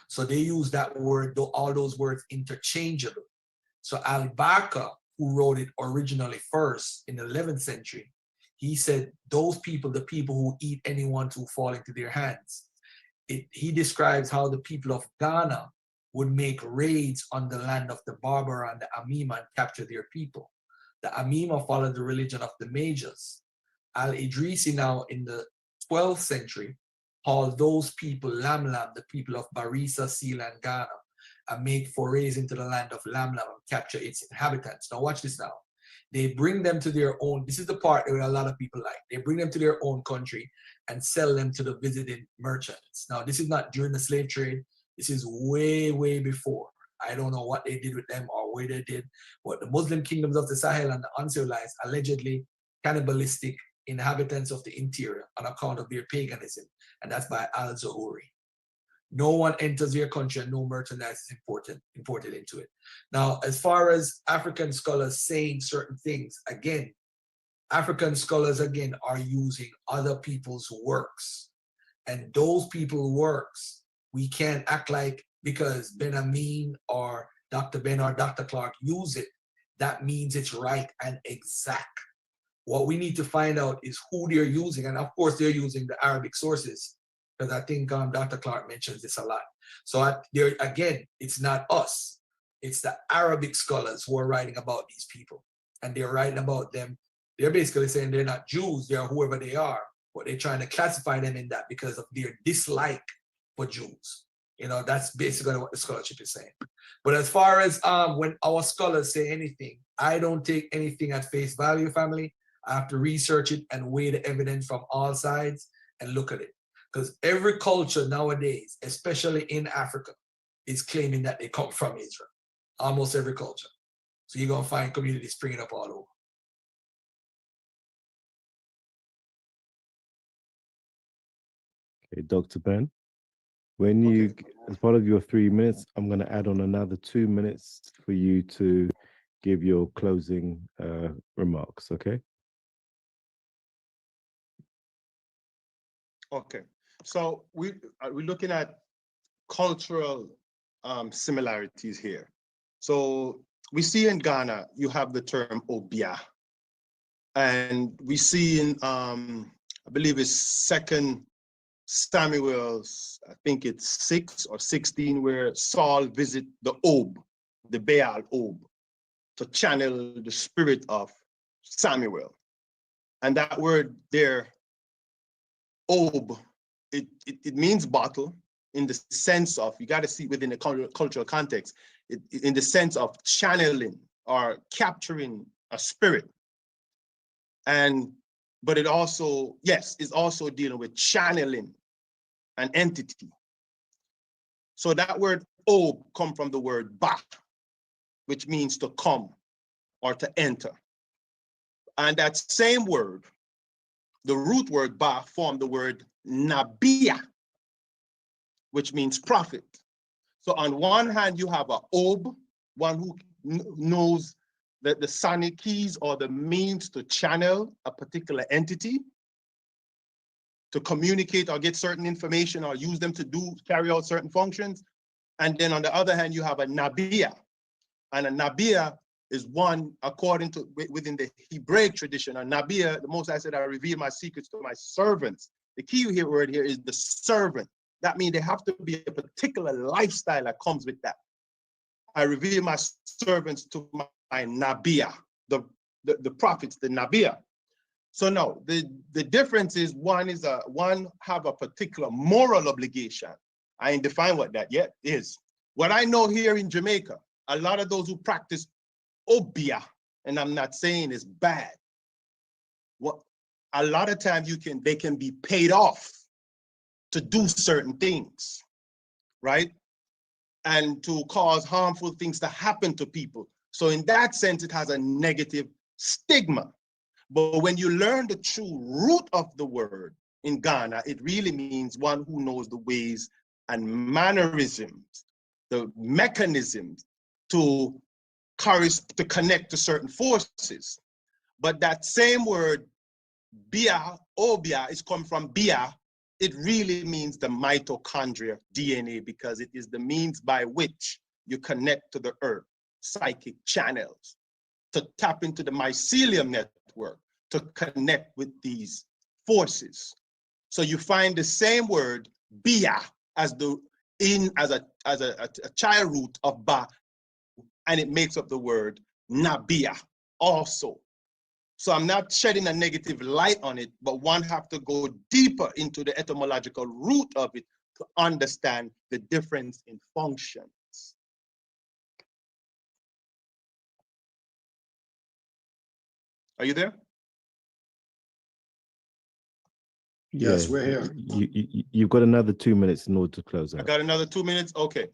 Speaker 4: So they use that word, all those words interchangeably. So Al-Barka, who wrote it originally first in the 11th century, he said those people, the people who eat anyone to fall into their hands. He describes how the people of Ghana would make raids on the land of the Barbara and the Amima and capture their people. The Amima followed the religion of the Majors. Al-Idrisi now in the 12th century called those people Lam Lam, the people of Barisa, Sela, and Ghana, and make forays into the land of Lam Lam and capture its inhabitants. Now watch this now. They bring them to their own, this is the part that a lot of people like, they bring them to their own country and sell them to the visiting merchants. Now this is not during the slave trade, this is way, way before. I don't know what they did with them or where they did, but the Muslim kingdoms of the Sahel and the uncivilized, allegedly cannibalistic inhabitants of the interior on account of their paganism, and that's by Al-Zuhuri. No one enters your country and no merchandise is imported into it. Now, as far as African scholars saying certain things, again, African scholars, again, are using other people's works. And those people's works, we can't act like because Ben Amin or Dr. Ben or Dr. Clark use it, that means it's right and exact. What we need to find out is who they're using. And of course, they're using the Arabic sources, because I think Dr. Clark mentions this a lot. So there again, it's not us. It's the Arabic scholars who are writing about these people. And they're writing about them. They're basically saying they're not Jews, they're whoever they are, but they're trying to classify them in that because of their dislike for Jews. You know, that's basically what the scholarship is saying. But as far as when our scholars say anything, I don't take anything at face value, family. I have to research it and weigh the evidence from all sides and look at it. Because every culture nowadays, especially in Africa, is claiming that they come from Israel. Almost every culture. So you're going to find communities springing up all over.
Speaker 1: Okay, Dr. Ben, when you, as part of your 3 minutes, I'm going to add on another 2 minutes for you to give your closing remarks, okay?
Speaker 2: Okay, so we're looking at cultural similarities here. So we see in Ghana, you have the term obia. And we see in, I believe it's 2 Samuel's, I think it's 6 or 16, where Saul visit the Ob, the Baal Ob, to channel the spirit of Samuel. And that word there, Ob, it means bottle in the sense of, you got to see within the cultural context, in the sense of channeling or capturing a spirit. But it also, yes, is also dealing with channeling an entity. So that word Ob come from the word ba, which means to come or to enter. And that same word, the root word ba, formed the word nabia, which means prophet. So on one hand, you have a Ob, one who knows the sonic keys or the means to channel a particular entity, to communicate or get certain information or use them to carry out certain functions. And then on the other hand, you have a nabia. And a nabia is one, according to, within the Hebraic tradition, a nabia, the Most High said, I reveal my secrets to my servants. The key word here is the servant. That means there have to be a particular lifestyle that comes with that. I reveal my servants to my nabia, the prophets, the nabia. So no, the difference is one have a particular moral obligation. I ain't defined what that yet is. What I know here in Jamaica, a lot of those who practice obia, and I'm not saying it's bad. What a lot of times they can be paid off to do certain things, right? And to cause harmful things to happen to people. So in that sense, it has a negative stigma. But when you learn the true root of the word in Ghana, it really means one who knows the ways and mannerisms, the mechanisms to connect to certain forces. But that same word, bia, obia, is come from bia. It really means the mitochondria DNA, because it is the means by which you connect to the earth, psychic channels, to tap into the mycelium network, to connect with these forces. So you find the same word, bia, as a child root of ba, and it makes up the word nabia also. So I'm not shedding a negative light on it, but one have to go deeper into the etymological root of it to understand the difference in functions. Are you there?
Speaker 3: Yes, we're here.
Speaker 1: You've got another 2 minutes in order to close out.
Speaker 2: I got another 2 minutes? Okay.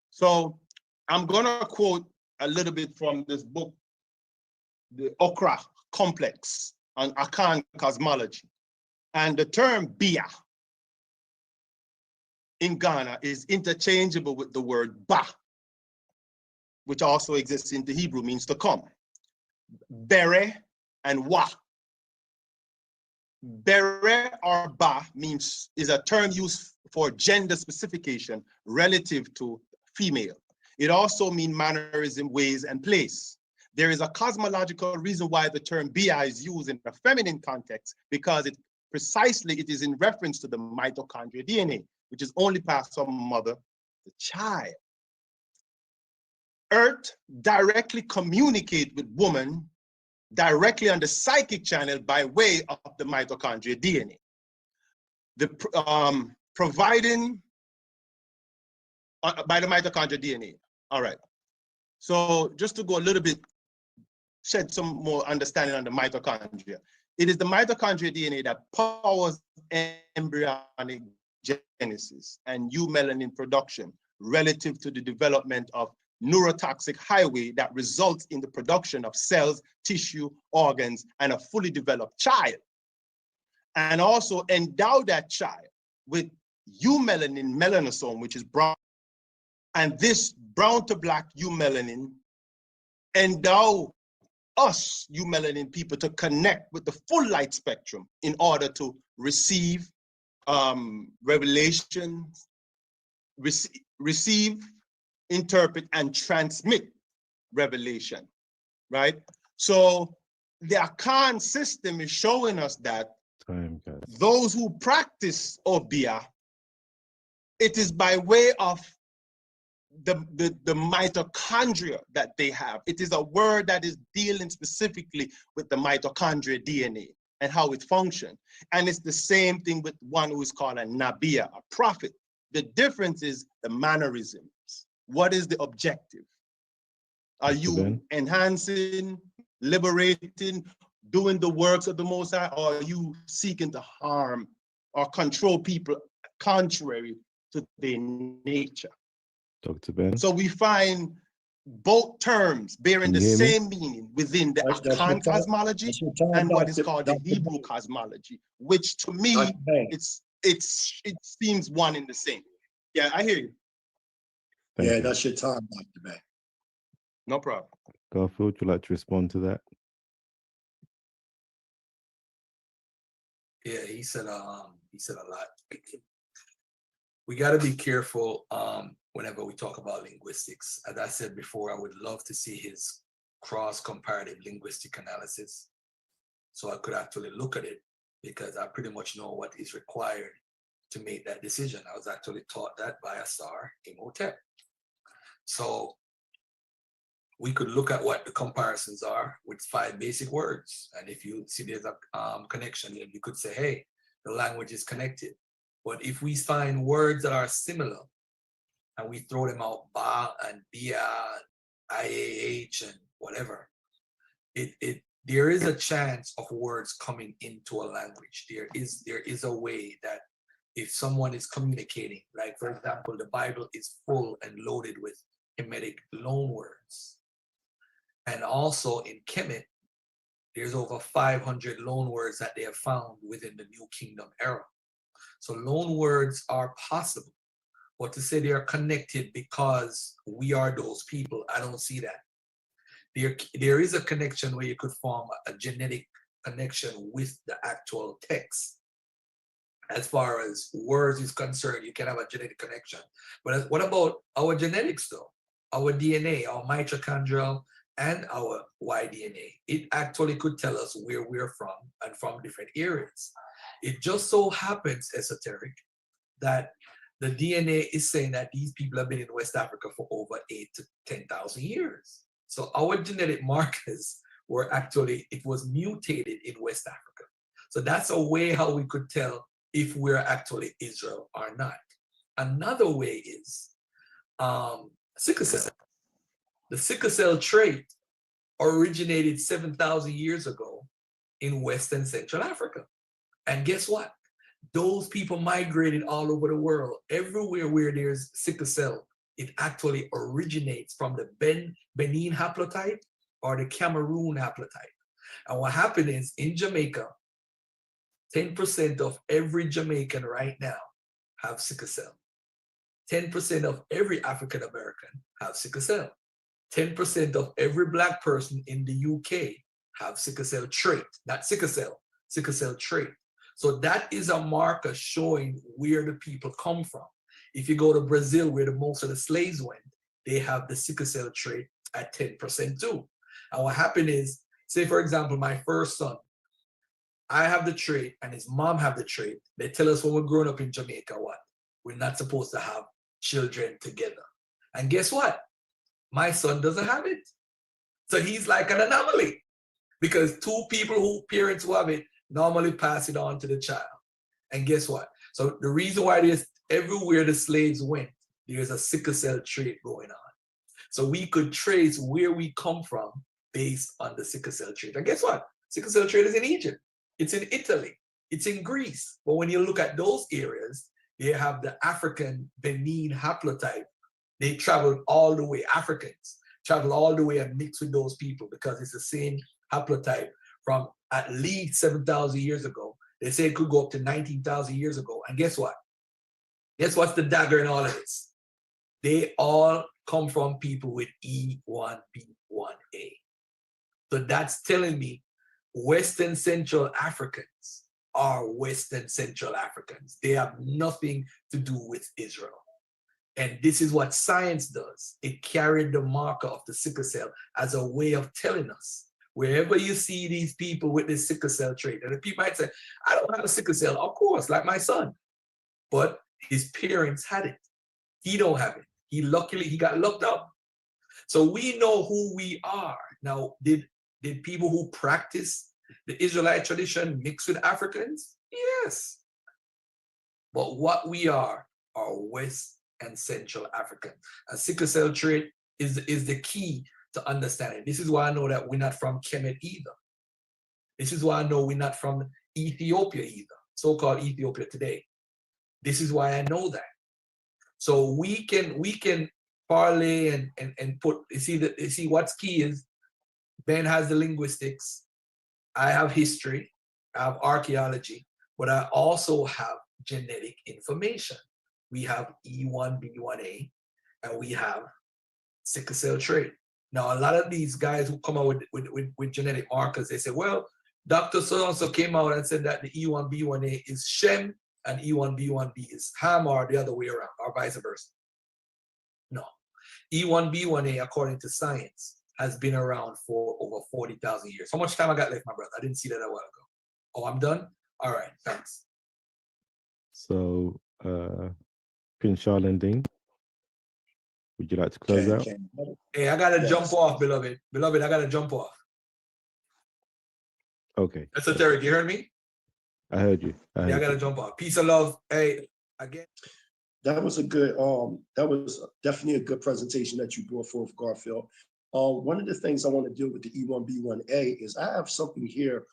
Speaker 2: So I'm gonna quote a little bit from this book, the Okra Complex on Akan cosmology. And the term bia in Ghana is interchangeable with the word ba, which also exists in the Hebrew, means to come. Bere and wa. Bere or ba is a term used for gender specification relative to female. It also means mannerism, ways, and place. There is a cosmological reason why the term bia is used in a feminine context, because it is in reference to the mitochondrial DNA, which is only passed from mother to child. Earth directly communicate with woman directly on the psychic channel by way of the mitochondrial DNA. Providing by the mitochondrial DNA. All right. So just to go a little bit, shed some more understanding on the mitochondria. It is the mitochondrial DNA that powers embryonic genesis and eumelanin production relative to the development of neurotoxic highway that results in the production of cells, tissue, organs, and a fully developed child. And also endow that child with eumelanin melanosome, which is brown. And this brown to black eumelanin endow us eumelanin people to connect with the full light spectrum in order to receive revelations, receive, interpret, and transmit revelation, right? So the Akan system is showing us that those who practice Obia, it is by way of the mitochondria that they have. It is a word that is dealing specifically with the mitochondria DNA and how it functions. And it's the same thing with one who is called a Nabia, a prophet. The difference is the mannerisms. What is the objective? Are you enhancing, liberating, doing the works of the Most High, or are you seeking to harm or control people contrary to their nature?
Speaker 1: Dr. Ben.
Speaker 2: So we find both terms bearing the same meaning within the Akan cosmology and what is called the Hebrew cosmology, which to me, it seems one in the same. Yeah, I hear you.
Speaker 3: Yeah, that's your time, Dr. Ben.
Speaker 2: No problem.
Speaker 1: Garfield, would you like to respond to that?
Speaker 4: Yeah, he said a lot. We got to be careful whenever we talk about linguistics. As I said before, I would love to see his cross-comparative linguistic analysis, so I could actually look at it, because I pretty much know what is required to make that decision. I was actually taught that by a star Imhotep. So we could look at what the comparisons are with 5 basic words. And if you see there's a connection, then you could say, hey, the language is connected. But if we find words that are similar and we throw them out, ba and bia, IAH and whatever, there is a chance of words coming into a language. There is a way that if someone is communicating, like for example, the Bible is full and loaded with Hemitic loanwords. And also in Kemet, there's over 500 loanwords that they have found within the New Kingdom era. So loanwords are possible, but to say they are connected because we are those people, I don't see that. There is a connection where you could form a genetic connection with the actual text. As far as words is concerned, you can have a genetic connection. But what about our genetics though? Our DNA, our mitochondrial and our Y-DNA. It actually could tell us where we're from and from different areas. It just so happens, esoteric, that the DNA is saying that these people have been in West Africa for over 8,000 to 10,000 years. So our genetic markers were actually, it was mutated in West Africa. So that's a way how we could tell if we're actually Israel or not. Another way is sickle cell. The sickle cell trait originated 7,000 years ago in West and Central Africa. And guess what? Those people migrated all over the world. Everywhere where there's sickle cell, it actually originates from the Benin haplotype or the Cameroon haplotype. And what happened is in Jamaica, 10% of every Jamaican right now have sickle cell. 10% of every African American have sickle cell. 10% of every Black person in the UK have sickle cell trait, not sickle cell trait. So that is a marker showing where the people come from. If you go to Brazil, where most of the slaves went, they have the sickle cell trait at 10% too. And what happened is, say for example, my first son, I have the trait and his mom have the trait. They tell us when we're growing up in Jamaica, what? We're not supposed to have children together. And guess what? My son doesn't have it. So he's like an anomaly, because two people who parents who have it normally pass it on to the child. And guess what? So the reason why there's everywhere the slaves went, there's a sickle cell trait going on. So we could trace where we come from based on the sickle cell trait. And guess what? Sickle cell trait is in Egypt. It's in Italy. It's in Greece. But when you look at those areas, they have the African Benin haplotype. They traveled all the way, Africans travel all the way and mix with those people because it's the same haplotype from at least 7,000 years ago. They say it could go up to 19,000 years ago. And guess what? Guess what's the dagger in all of this? They all come from people with E1B1A. So that's telling me Western Central Africans are Western Central Africans. They have nothing to do with Israel. And this is what science does. It carried the marker of the sickle cell as a way of telling us, wherever you see these people with this sickle cell trait, and the people might say, I don't have a sickle cell, of course, like my son, but his parents had it. He don't have it. He got locked up. So we know who we are. Now, did people who practice the Israelite tradition mix with Africans? Yes. But what we are West and Central African. And sickle cell trait is the key to understanding. This is why I know that we're not from Kemet either. This is why I know we're not from Ethiopia either, so-called Ethiopia today. This is why I know that. So we can parlay and put, you see what's key is Ben has the linguistics, I have history, I have archaeology, but I also have genetic information. We have E1B1A, and we have sickle cell trait. Now, a lot of these guys who come out with genetic markers, they say, well, Dr. So-and-so came out and said that the E1B1A is Shem and E1B1B is Ham, or the other way around, or vice versa. No. E1B1A, according to science, has been around for over 40,000 years. How much time I got left, my brother? I didn't see that a while ago. Oh, I'm done? All right, thanks.
Speaker 1: So, Prince Charles Dean, would you like to close out?
Speaker 4: Hey, I gotta jump off, beloved. Beloved, I gotta jump off.
Speaker 1: Okay.
Speaker 4: Esoteric, you heard me?
Speaker 1: I heard you.
Speaker 4: I gotta jump off. Peace and love. Hey, again.
Speaker 3: That was a good, that was definitely a good presentation that you brought forth, Garfield. One of the things I want to do with the E1B1A is I have something here